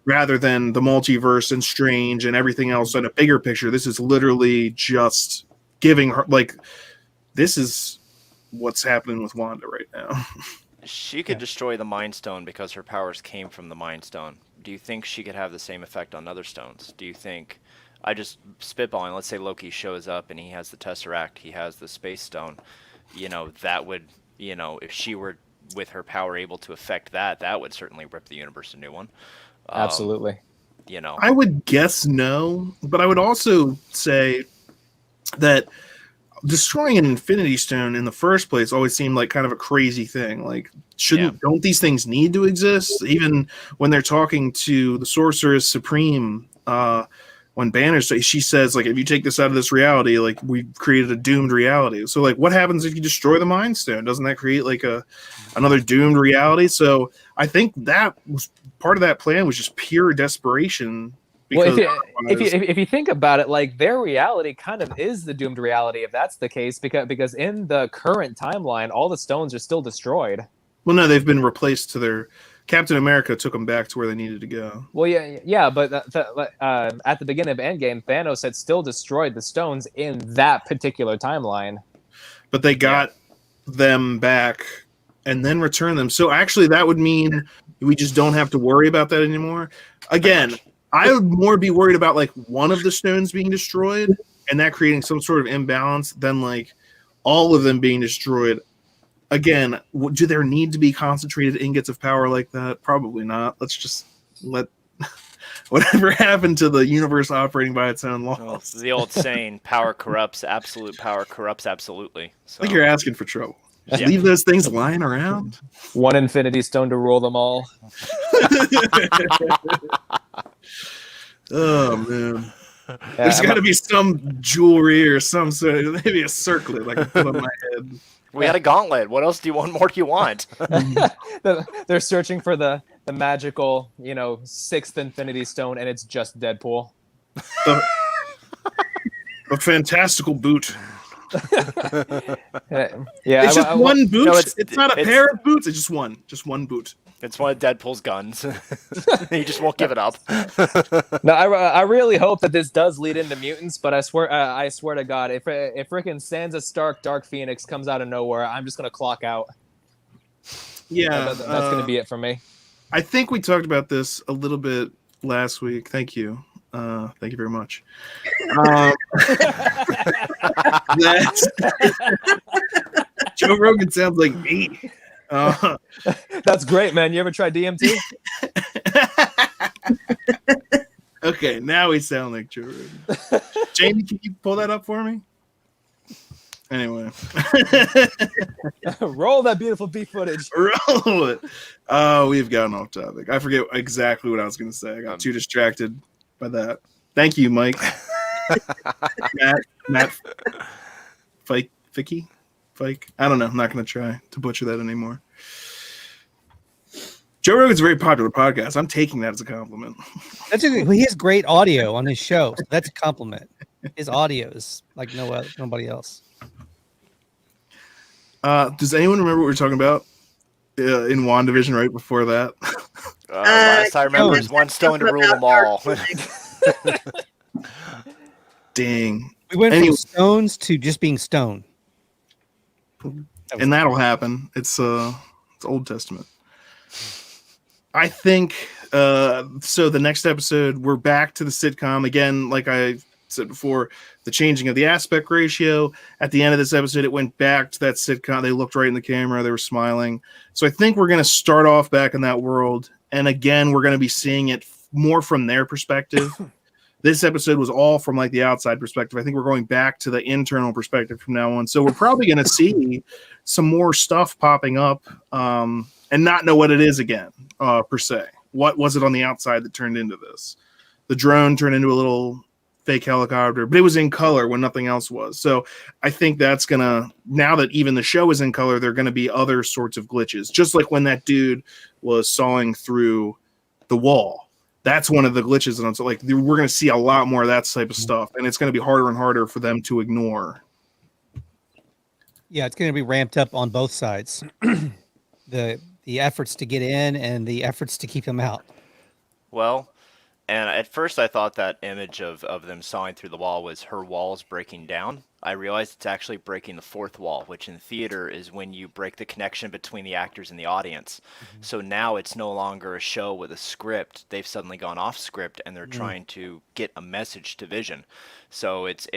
Rather than the multiverse and Strange and everything else in a bigger picture. This is literally just giving her, like, this is what's happening with Wanda right now. She could destroy the Mind Stone because her powers came from the Mind Stone. Do you think she could have the same effect on other stones? Do you think, I just spitballing, let's say Loki shows up and he has the Tesseract, he has the Space Stone, that would, if she were with her power able to affect that would certainly rip the universe a new one. Absolutely. I would guess no, but I would also say that destroying an Infinity Stone in the first place always seemed like kind of a crazy thing. Like, don't these things need to exist? Even when they're talking to the Sorceress Supreme, when Banner she says, like, if you take this out of this reality, like, we've created a doomed reality. So, like, what happens if you destroy the Mind Stone? Doesn't that create like another doomed reality? So I think that was part of that plan, was just pure desperation. Well, if you think about it, like, their reality kind of is the doomed reality, if that's the case, because in the current timeline, all the stones are still destroyed. Well, no, they've been replaced to their. Captain America took them back to where they needed to go. Well, yeah, but at the beginning of Endgame, Thanos had still destroyed the stones in that particular timeline. But they got them back and then returned them. So actually, that would mean we just don't have to worry about that anymore. Again, I would more be worried about like one of the stones being destroyed and that creating some sort of imbalance than like all of them being destroyed. Again, do there need to be concentrated ingots of power like that? Probably not. Let's just let whatever happened to the universe operating by its own laws. Well, it's the old saying, power corrupts, absolute power corrupts absolutely. So. I think you're asking for trouble. Just Yeah. leave those things lying around. One infinity stone to rule them all. Oh man. Yeah, There's got to be some jewelry or some sort of, maybe a circlet like I put on my head. We had a gauntlet. What else do you want? More do you want? They're searching for the magical, sixth infinity stone, and it's just Deadpool. A fantastical boot. Yeah, It's just one boot. No, it's not a pair of boots. It's just one boot. It's one of Deadpool's guns. He just won't give it up. No, I really hope that this does lead into mutants, but I swear to God, if frickin' Sansa Stark Dark Phoenix comes out of nowhere, I'm just gonna clock out. Yeah, That's gonna be it for me. I think we talked about this a little bit last week. Thank you. Thank you very much. Joe Rogan sounds like me. That's great, man. You ever tried DMT? Okay, now we sound like Joe Rogan. Jamie, can you pull that up for me? Anyway. Roll that beautiful beat footage. Roll it. Oh, we've gotten off topic. I forget exactly what I was going to say. I got too distracted by that. Thank you, Mike. Matt Fike. I don't know. I'm not going to try to butcher that anymore. Joe Rogan's a very popular podcast. I'm taking that as a compliment. He has great audio on his show. So that's a compliment. His audio is like nobody else. Does anyone remember what we were talking about in WandaVision right before that? Last I remember is one stone to rule them all. Dang. We went from stones to just being stone. And that'll happen. It's Old Testament. I think so the next episode we're back to the sitcom again, like I said before, the changing of the aspect ratio. At the end of this episode, it went back to that sitcom. They looked right in the camera, they were smiling. So I think we're going to start off back in that world, and again we're going to be seeing it more from their perspective. This episode was all from like the outside perspective. I think we're going back to the internal perspective from now on. So we're probably going to see some more stuff popping up and not know what it is again, per se. What was it on the outside that turned into this? The drone turned into a little fake helicopter, but it was in color when nothing else was. So I think that's going to, now that even the show is in color, there are going to be other sorts of glitches. Just like when that dude was sawing through the wall. That's one of the glitches, and it's like we're going to see a lot more of that type of stuff, and it's going to be harder and harder for them to ignore. Yeah, it's going to be ramped up on both sides. the efforts to get in and the efforts to keep them out. Well, and at first I thought that image of them sawing through the wall was her walls breaking down. I realized it's actually breaking the fourth wall, which in theater is when you break the connection between the actors and the audience. Mm-hmm. So now it's no longer a show with a script. They've suddenly gone off script and they're trying to get a message to Vision. So it's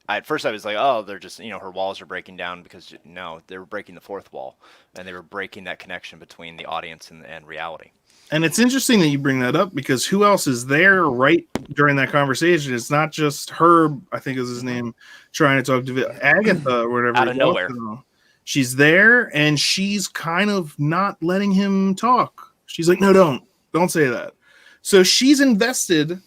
at first I was like, oh, they're just, her walls are breaking down, because no, they were breaking the fourth wall, and they were breaking that connection between the audience and reality. And it's interesting that you bring that up, because who else is there right during that conversation? It's not just Herb, I think is his name, trying to talk to Agatha or whatever. Out of nowhere. She's there, and she's kind of not letting him talk. She's like, no, don't say that. So she's invested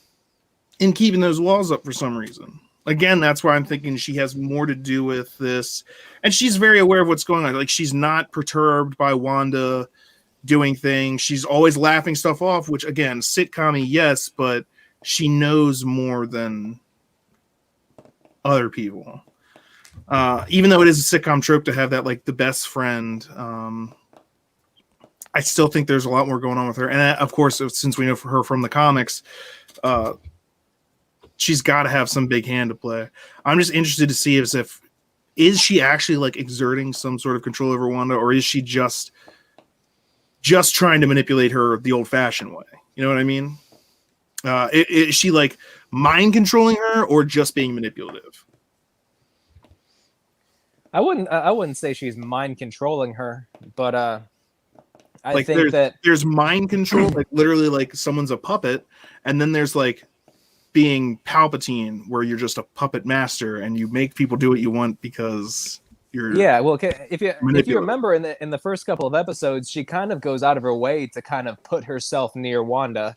in keeping those walls up for some reason. Again, that's why I'm thinking she has more to do with this. And she's very aware of what's going on. Like, she's not perturbed by Wanda doing things. She's always laughing stuff off, which, again, sitcom-y, yes, but she knows more than other people. Even though it is a sitcom trope to have that, like, the best friend, I still think there's a lot more going on with her. And, of course, since we know her from the comics, she's got to have some big hand to play. I'm just interested to see is she actually, like, exerting some sort of control over Wanda, or is she just just trying to manipulate her the old-fashioned way. You know what I mean? Is she like mind controlling her or just being manipulative? I wouldn't say she's mind controlling her, but I Like think there's mind control, like literally like someone's a puppet, and then there's like being Palpatine, where you're just a puppet master and you make people do what you want because you're well, if you remember in the first couple of episodes, she kind of goes out of her way to kind of put herself near Wanda.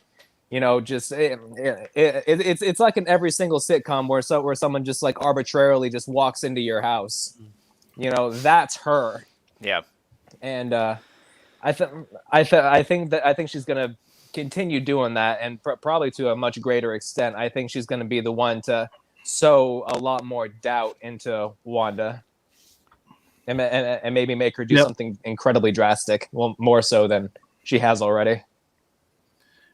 You know, just it's like in every single sitcom where someone just like arbitrarily just walks into your house. You know, that's her. Yeah. And I think she's gonna continue doing that, and probably to a much greater extent. I think she's gonna be the one to sow a lot more doubt into Wanda, and maybe make her do something incredibly drastic. Well, more so than she has already.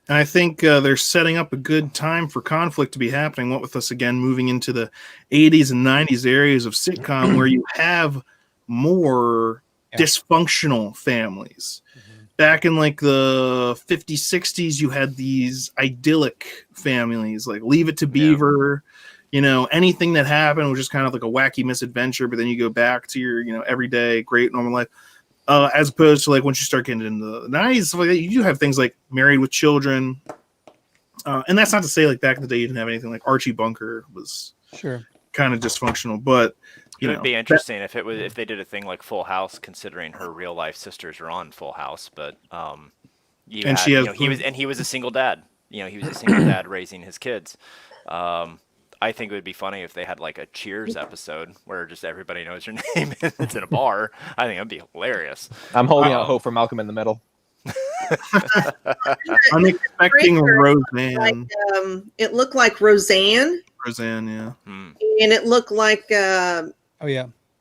And I think they're setting up a good time for conflict to be happening. What with us again moving into the 80s and 90s areas of sitcom where you have more dysfunctional families. Back in like the 50s, 60s, you had these idyllic families, like Leave It to Beaver. You know, anything that happened was just kind of like a wacky misadventure, but then you go back to your, you know, everyday great normal life. As opposed to like once you start getting into the 90s, you do have things like Married with Children. And that's not to say like back in the day you didn't have anything like Archie Bunker was kind of dysfunctional, but it would be interesting if they did a thing like Full House, considering her real life sisters are on Full House, but he was a single dad. You know, he was a single dad raising his kids. I think it would be funny if they had like a Cheers episode where just everybody knows your name and it's in a bar. I think that'd be hilarious. I'm holding out hope for Malcolm in the Middle. I'm expecting Roseanne. Like, it looked like Roseanne. Roseanne, yeah. And it looked like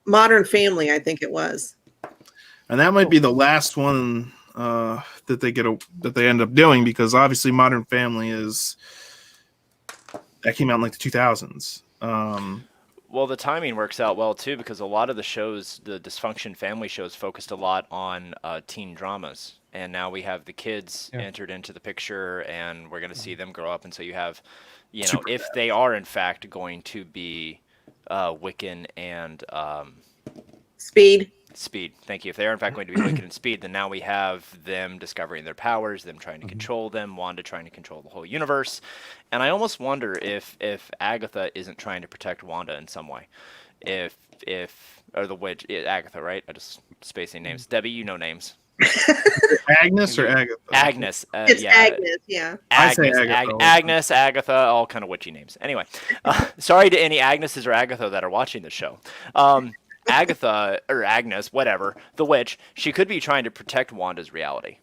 Modern Family, I think it was. And that might be the last one that they end up doing, because obviously Modern Family that came out in like the 2000s. Well, the timing works out well too, because a lot of the shows, the dysfunction family shows, focused a lot on teen dramas, and now we have the kids entered into the picture, and we're going to see them grow up, and so you have, you know, if they are in fact going to be Wiccan and Speed. Thank you. If they are in fact going to be Wiccan and Speed, then now we have them discovering their powers, them trying to control them, Wanda trying to control the whole universe. And I almost wonder if Agatha isn't trying to protect Wanda in some way. Or the witch, Agatha, right? I just spacing names. Debbie, you know names. Agnes or Agatha? Agnes. It's Agnes, yeah. Agnes, Agatha, all kind of witchy names. Anyway, sorry to any Agneses or Agatha that are watching this show. Agatha, or Agnes, whatever, the witch, she could be trying to protect Wanda's reality.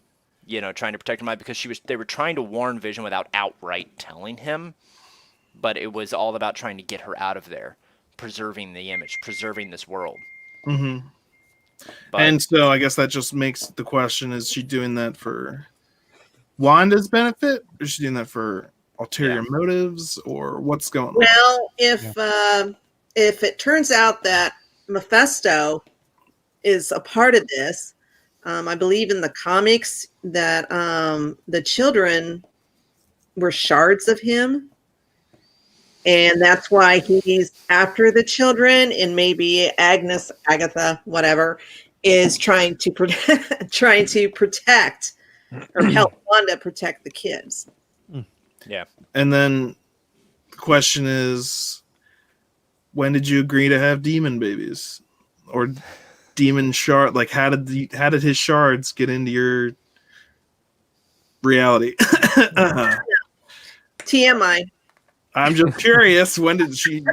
You know, trying to protect her mind, because they were trying to warn Vision without outright telling him, but it was all about trying to get her out of there, preserving the image, preserving this world. Mm-hmm. And so I guess that just makes the question, is she doing that for Wanda's benefit, or is she doing that for ulterior motives, or what's going on? Well, if it turns out that Mephisto is a part of this, I believe in the comics that the children were shards of him, and that's why he's after the children, and maybe Agatha, whatever, is trying to protect or help Wanda protect the kids. Yeah. And then the question is, when did you agree to have demon babies or demon shard? Like, how did his shards get into your reality? TMI. I'm just curious. When did she?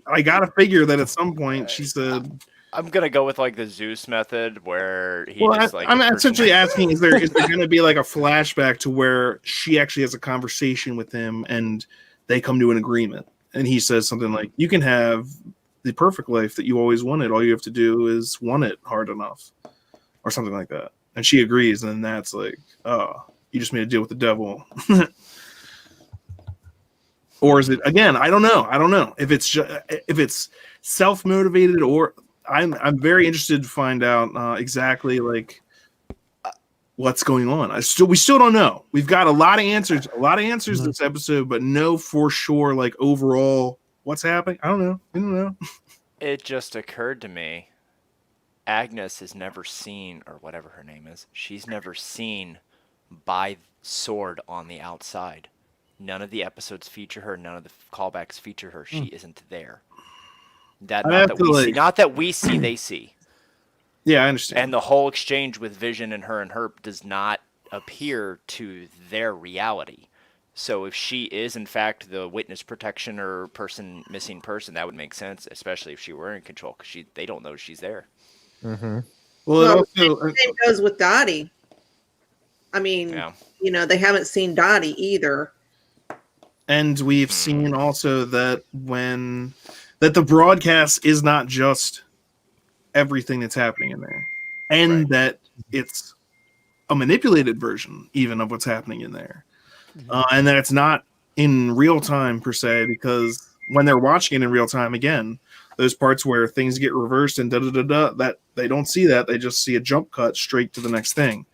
I gotta figure that at some point she said. I'm gonna go with like the Zeus method, where I'm essentially asking: is there going to be like a flashback to where she actually has a conversation with him and they come to an agreement? And he says something like, you can have the perfect life that you always wanted. All you have to do is want it hard enough, or something like that. And she agrees. And then that's like, oh, you just made a deal with the devil. Or is it, again, I don't know if it's self-motivated, or I'm very interested to find out exactly like what's going on. We still don't know. We've got a lot of answers this episode, but no for sure, like, overall what's happening. I don't know. We don't know. It just occurred to me, Agnes is never seen, or whatever her name is, she's never seen by Sword on the outside. None of the episodes feature her. None of the callbacks feature her. She isn't there. Not that we see, they see. Yeah, I understand. And the whole exchange with Vision and Herb does not appear to their reality. So if she is, in fact, the witness protection or missing person, that would make sense, especially if she were in control, because they don't know she's there. Mm-hmm. Well, the same goes with Dottie. I mean, they haven't seen Dottie either. And we've seen also that the broadcast is not just everything that's happening in there, and that it's a manipulated version even of what's happening in there, and that it's not in real time per se, because when they're watching it in real time, again, those parts where things get reversed and that they don't see that, they just see a jump cut straight to the next thing.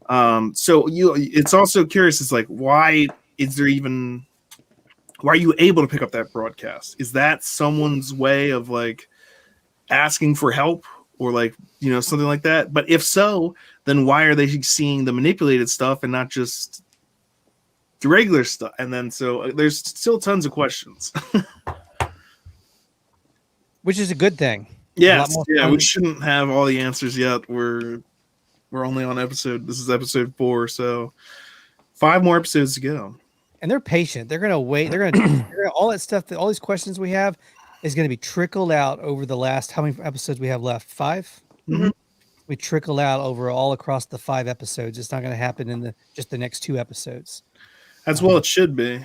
So it's also curious. It's like, why are you able to pick up that broadcast? Is that someone's way of like asking for help, or like, something like that? But if so, then why are they seeing the manipulated stuff and not just the regular stuff? And then so there's still tons of questions. Which is a good thing. Yes, we shouldn't have all the answers yet. We're only on this is episode 4, so 5 more episodes to go. And they're patient. They're going to wait. They're going to all that stuff, all these questions we have is going to be trickled out over the last, how many episodes we have left? 5? Mm-hmm. We trickle out over all across the 5 episodes. It's not going to happen in just the next 2 episodes. As well it should be.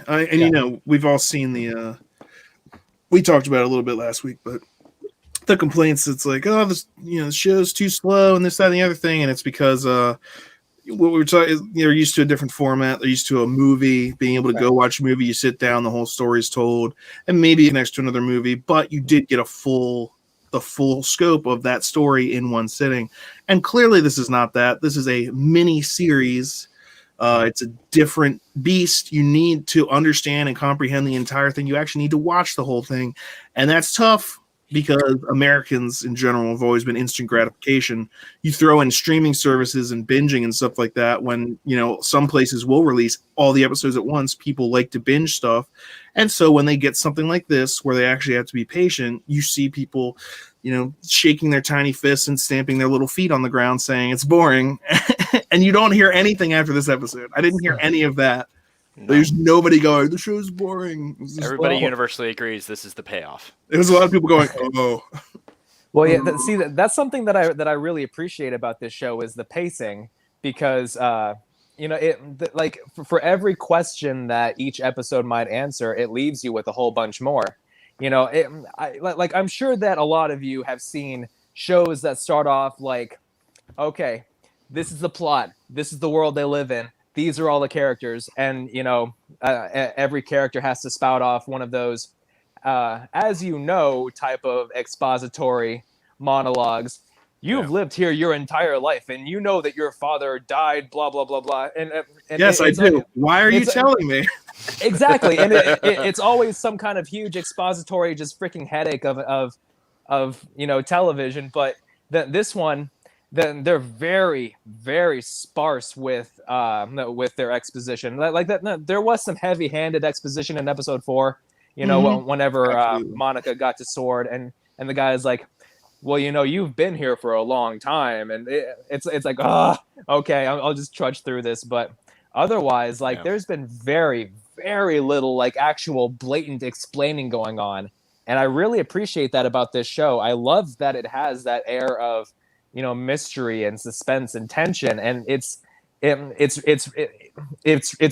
We've all seen we talked about it a little bit last week, but the complaints, it's like, oh, this, the show's too slow and this, that, and the other thing. And it's because, what we were talking is they're used to a different format. They're used to a movie, being able to go watch a movie. You sit down, the whole story's told, and maybe next to another movie, but you did get the full scope of that story in one sitting. And clearly this is not that. This is a mini series. It's a different beast. You need to understand and comprehend the entire thing. You actually need to watch the whole thing. And that's tough, because Americans in general have always been instant gratification. You throw in streaming services and binging and stuff like that, when, some places will release all the episodes at once. People like to binge stuff. And so when they get something like this, where they actually have to be patient, you see people, shaking their tiny fists and stamping their little feet on the ground saying it's boring. And you don't hear anything after this episode. I didn't hear any of that. No. There's nobody going, the show's boring. Everybody universally agrees this is the payoff. There's a lot of people going, oh. Well, yeah. That's something that I really appreciate about this show is the pacing, because for every question that each episode might answer, it leaves you with a whole bunch more. I'm sure that a lot of you have seen shows that start off like, okay, this is the plot, this is the world they live in, these are all the characters, and every character has to spout off one of those, type of expository monologues. You've lived here your entire life, and you know that your father died, blah blah blah blah. And yes, I do. Why are you telling me? Exactly, and it's always some kind of huge expository, just freaking headache of television. But this one, then they're very, very sparse with their exposition. Like that, no, there was some heavy-handed exposition in episode 4. Whenever Monica got to Sword, and the guy is like, well, you've been here for a long time, and it's like, okay, I'll just trudge through this. But otherwise, there's been very, very little actual blatant explaining going on, and I really appreciate that about this show. I love that it has that air of mystery and suspense and tension, and it's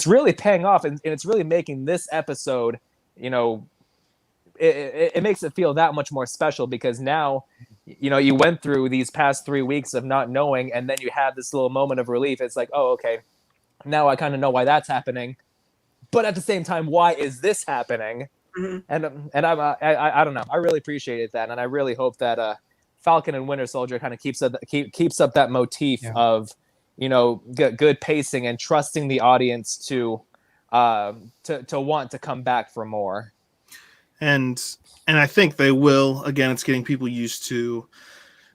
really paying off, and it's really making this episode, it makes it feel that much more special, because now you went through these past 3 weeks of not knowing, and then you have this little moment of relief. It's like, oh, okay, now I kind of know why that's happening, but at the same time, why is this happening? Mm-hmm. And I don't know, I really appreciated that, and I really hope that Falcon and Winter Soldier kind of keeps up that motif of good pacing and trusting the audience to want to come back for more. And I think they will. Again, it's getting people used to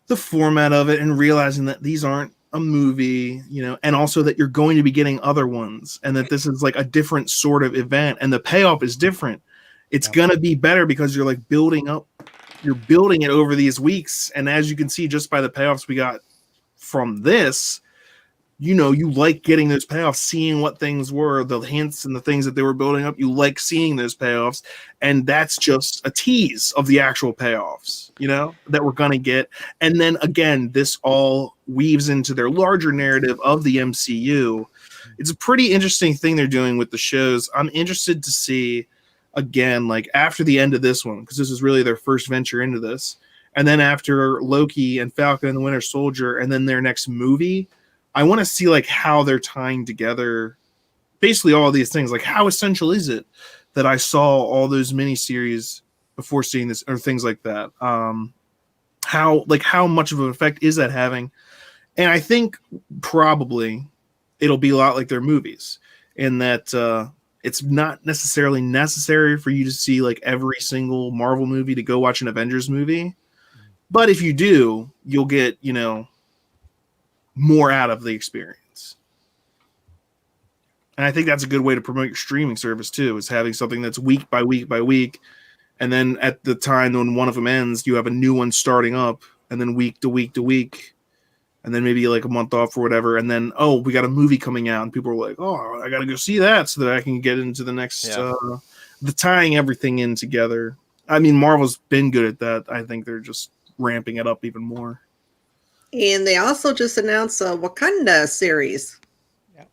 the format of it and realizing that these aren't a movie, and also that you're going to be getting other ones, and that this is like a different sort of event, and the payoff is different. It's gonna be better because you're like building it over these weeks, and as you can see just by the payoffs we got from this, you like getting those payoffs, seeing what things were, the hints and the things that they were building up. You like seeing those payoffs, and that's just a tease of the actual payoffs, that we're going to get. And then again, this all weaves into their larger narrative of the MCU. It's a pretty interesting thing they're doing with the shows. I'm interested to see, again, like after the end of this one, because this is really their first venture into this, and then after Loki and Falcon and the Winter Soldier, and then their next movie, I want to see like how they're tying together basically all these things. Like, how essential is it that I saw all those miniseries before seeing this, or things like that? How much of an effect is that having? And I think probably it'll be a lot like their movies, in that it's not necessarily necessary for you to see like every single Marvel movie to go watch an Avengers movie. But if you do, you'll get, more out of the experience. And I think that's a good way to promote your streaming service too, is having something that's week by week by week. And then at the time when one of them ends, you have a new one starting up, and then week to week to week. And then maybe like a month off or whatever. And then, we got a movie coming out, and people are like, I got to go see that so that I can get into the next, the tying everything in together. I mean, Marvel's been good at that. I think they're just ramping it up even more. And they also just announced a Wakanda series. Yeah.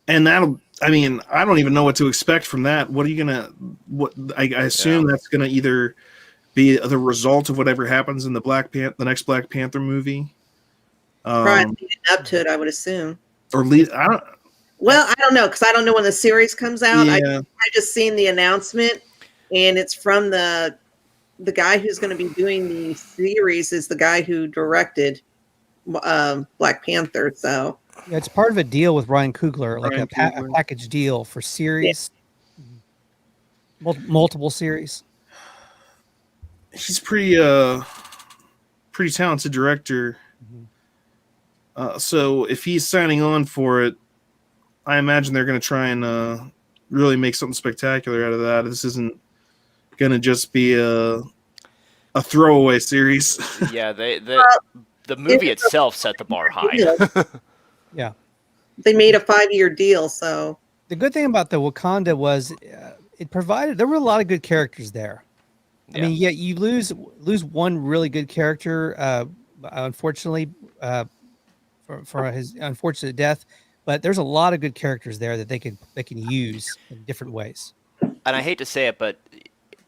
And I don't even know what to expect from that. What are you I assume that's gonna either be the result of whatever happens in the next Black Panther movie. Probably leading up to it, I would assume. Or I don't. Well, I don't know, because I don't know when the series comes out. Yeah. I just seen the announcement, and it's from the guy who's going to be doing the series is the guy who directed Black Panther. So yeah, it's part of a deal with Ryan Coogler, like a package deal for series, multiple series. He's pretty talented director. So if he's signing on for it, I imagine they're going to try and really make something spectacular out of that. This isn't going to just be a throwaway series. Yeah, the movie itself set the bar high. Yeah, they made a 5-year deal. So the good thing about the Wakanda was there were a lot of good characters there. I mean, you lose one really good character, unfortunately, for his unfortunate death. But there's a lot of good characters there that they can use in different ways. And I hate to say it, but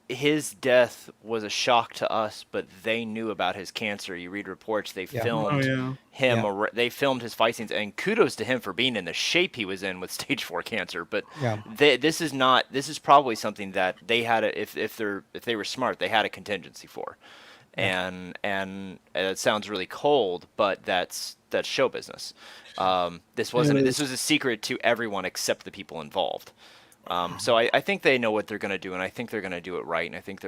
his death was a shock to us. But they knew about his cancer. You read reports; they filmed him. Yeah. They filmed his fight scenes, and kudos to him for being in the shape he was in with stage 4 cancer. But this is probably something that they had if they were smart, they had a contingency for. And it sounds really cold, but that's show business. This was a secret to everyone except the people involved. So I think they know what they're going to do, and I think they're going to do it right. And I think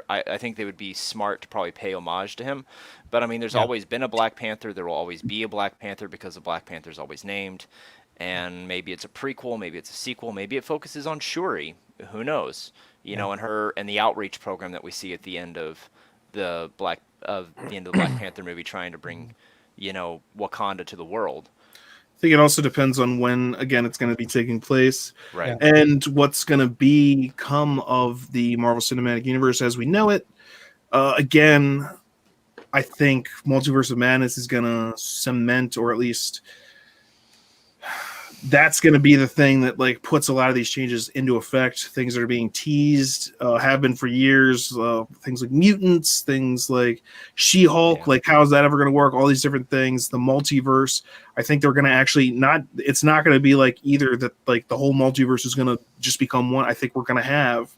I think they would be smart to probably pay homage to him. But I mean, there's always been a Black Panther. There will always be a Black Panther because the Black Panther's always named. And maybe it's a prequel, maybe it's a sequel, maybe it focuses on Shuri. Who knows? And her and the outreach program that we see at the end of the Black Panther movie, trying to bring Wakanda to the world. I think it also depends on when, again, it's going to be taking place, right? And what's going to become of the Marvel Cinematic Universe as we know it. Again, I think Multiverse of Madness is going to cement, or at least that's going to be the thing that like puts a lot of these changes into effect. Things that are being teased, have been for years. Things like mutants, things like She-Hulk. Like, how is that ever going to work? All these different things. The multiverse. I think they're going to actually it's not going to be like either that like the whole multiverse is going to just become one. I think we're going to have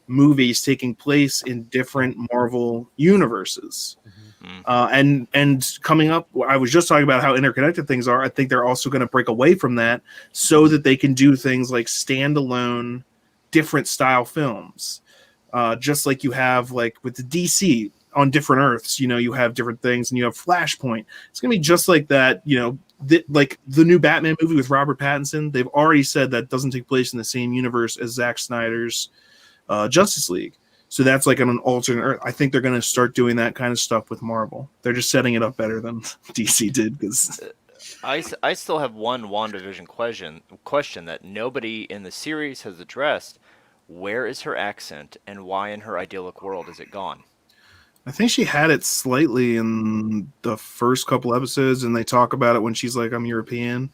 movies taking place in different Marvel universes. And coming up, I was just talking about how interconnected things are. I think they're also going to break away from that so that they can do things like standalone, different style films, just like you have like with the DC on different Earths. You know, you have different things, and you have Flashpoint. It's going to be just like that. You know, like the new Batman movie with Robert Pattinson. They've already said that doesn't take place in the same universe as Zack Snyder's Justice League. So that's like on an alternate Earth. I think they're going to start doing that kind of stuff with Marvel. They're just setting it up better than DC did. Because I still have one WandaVision question that nobody in the series has addressed. Where is her accent, and why in her idyllic world is it gone? I think she had it slightly in the first couple episodes, and they talk about it when she's like, "I'm European."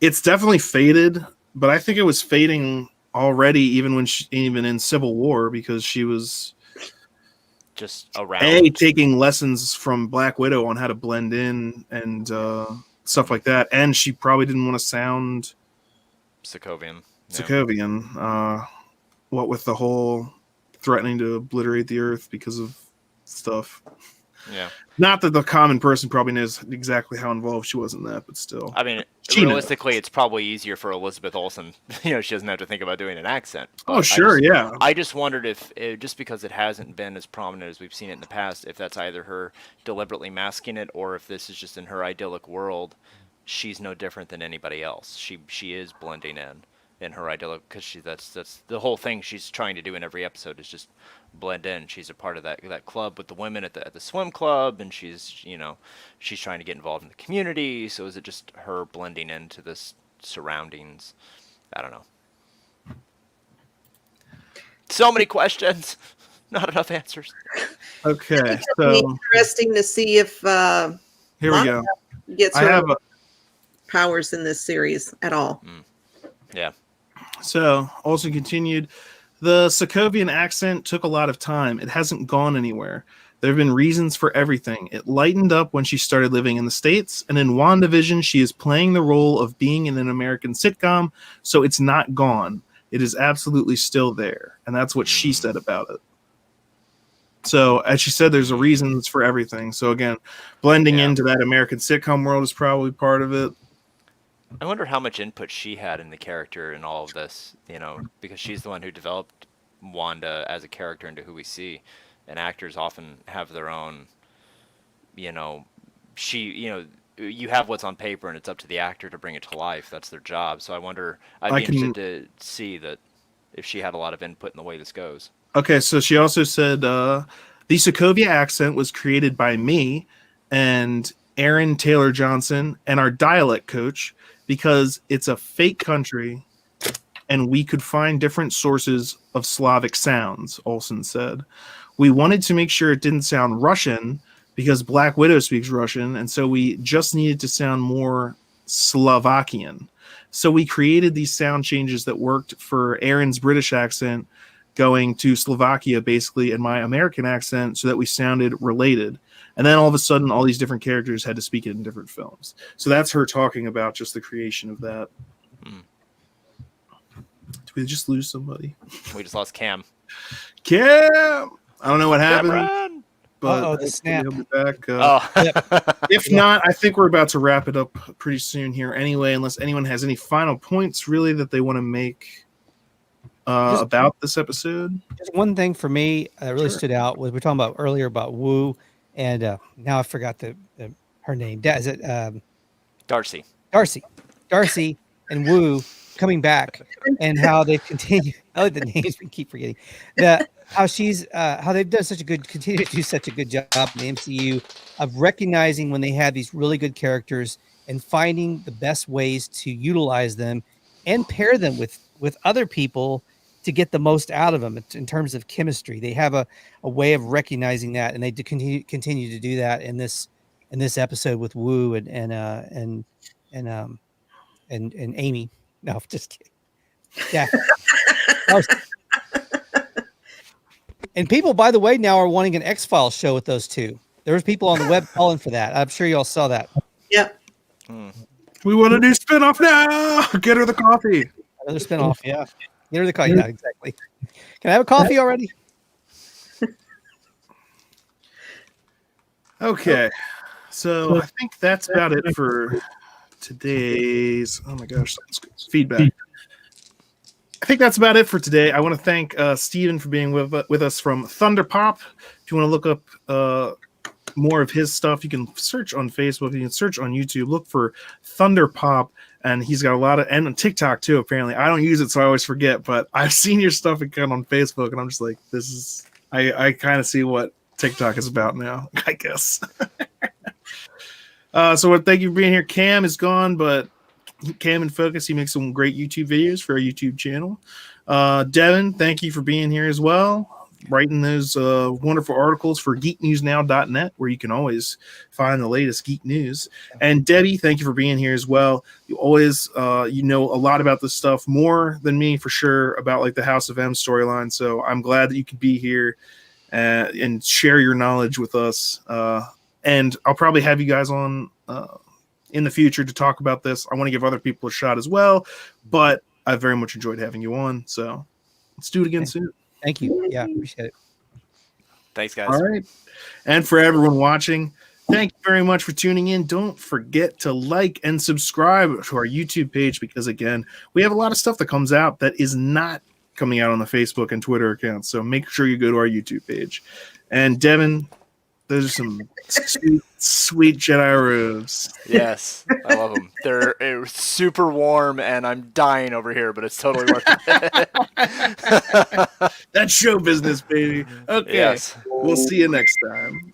It's definitely faded, but I think it was fading already even in Civil War, because she was just around taking lessons from Black Widow on how to blend in and stuff like that, and she probably didn't want to sound Sokovian. What with the whole threatening to obliterate the Earth because of stuff. Yeah. Not that the common person probably knows exactly how involved she was in that, but still. I mean, realistically, it's probably easier for Elizabeth Olsen. You know, she doesn't have to think about doing an accent. Oh, sure, yeah. I just wondered if, just because it hasn't been as prominent as we've seen it in the past, if that's either her deliberately masking it, or if this is just in her idyllic world, she's no different than anybody else. She is blending in her idyllic, because that's the whole thing she's trying to do in every episode is just blend in. She's a part of that club with the women at the swim club, and she's trying to get involved in the community. So is it just her blending into this surroundings? I don't know. So many questions, not enough answers. Okay, so interesting to see if here we go. Gets her powers in this series at all. Yeah. So, also continued, the Sokovian accent took a lot of time. It hasn't gone anywhere. There have been reasons for everything. It lightened up when she started living in the States, and in WandaVision, she is playing the role of being in an American sitcom, so it's not gone. It is absolutely still there, and that's what she said about it. So, as she said, there's reasons for everything. So, again, blending into that American sitcom world is probably part of it. I wonder how much input she had in the character in all of this, because she's the one who developed Wanda as a character into who we see. And actors often have their own, you have what's on paper, and it's up to the actor to bring it to life. That's their job. So I wonder, I'd be interested to see that if she had a lot of input in the way this goes. Okay, so she also said, the Sokovia accent was created by me and Aaron Taylor Johnson and our dialect coach, because it's a fake country and we could find different sources of Slavic sounds, Olsen said. We wanted to make sure it didn't sound Russian because Black Widow speaks Russian, and so we just needed to sound more Slovakian. So we created these sound changes that worked for Aaron's British accent going to Slovakia, basically, and my American accent, so that we sounded related. And then all of a sudden, all these different characters had to speak it in different films. So that's her talking about just the creation of that. Did we just lose somebody? We just lost Cam. Cam! I don't know what happened. But the snap. He'll be back. If not, I think we're about to wrap it up pretty soon here anyway, unless anyone has any final points, really, that they want to make about this episode. Just one thing for me that really stood out was we were talking about earlier about Wu, and now I forgot her name. Is it Darcy? Darcy and Wu coming back, and how they continue. I like the names we keep forgetting. How they've continue to do such a good job in the MCU of recognizing when they have these really good characters and finding the best ways to utilize them and pair them with other people to get the most out of them in terms of chemistry. They have a way of recognizing that, and they continue to do that in this episode with Wu and Amy. No, just kidding. Yeah. And people, by the way, now are wanting an X-Files show with those two. There was people on the web calling for that. I'm sure y'all saw that. Yep. We want a new spinoff now. Get her the coffee. Another spinoff, yeah. Get her the coffee. Yeah, exactly. Can I have a coffee already? Okay, so I think that's about it for today's. Oh my gosh, feedback. I think that's about it for today. I want to thank Steven for being with us from Thunderpop. If you want to look up more of his stuff, you can search on Facebook, you can search on YouTube, look for Thunderpop, and he's got a lot of, and on TikTok too, apparently. I don't use it, so I always forget, but I've seen your stuff again on Facebook, and I'm just like, this is, I kind of see what TikTok is about now, I guess. So thank you for being here. Cam is gone, but Cam in Focus, he makes some great YouTube videos for our YouTube channel. Devin, thank you for being here as well, writing those wonderful articles for geeknewsnow.net, where you can always find the latest geek news. And Debbie, thank you for being here as well. You always you know a lot about this stuff, more than me for sure, about like the House of M storyline. So I'm glad that you could be here and share your knowledge with us. And I'll probably have you guys on in the future to talk about this. I want to give other people a shot as well, but I very much enjoyed having you on. So let's do it again soon. Thank you. Yeah, appreciate it. Thanks, guys. All right. And for everyone watching, thank you very much for tuning in. Don't forget to like and subscribe to our YouTube page, because again, we have a lot of stuff that comes out that is not coming out on the Facebook and Twitter accounts. So make sure you go to our YouTube page. And Devin, those are some sweet Jedi robes. Yes, I love them. They're super warm, and I'm dying over here, but it's totally worth it. That's show business, baby. Okay, Yes. we'll see you next time.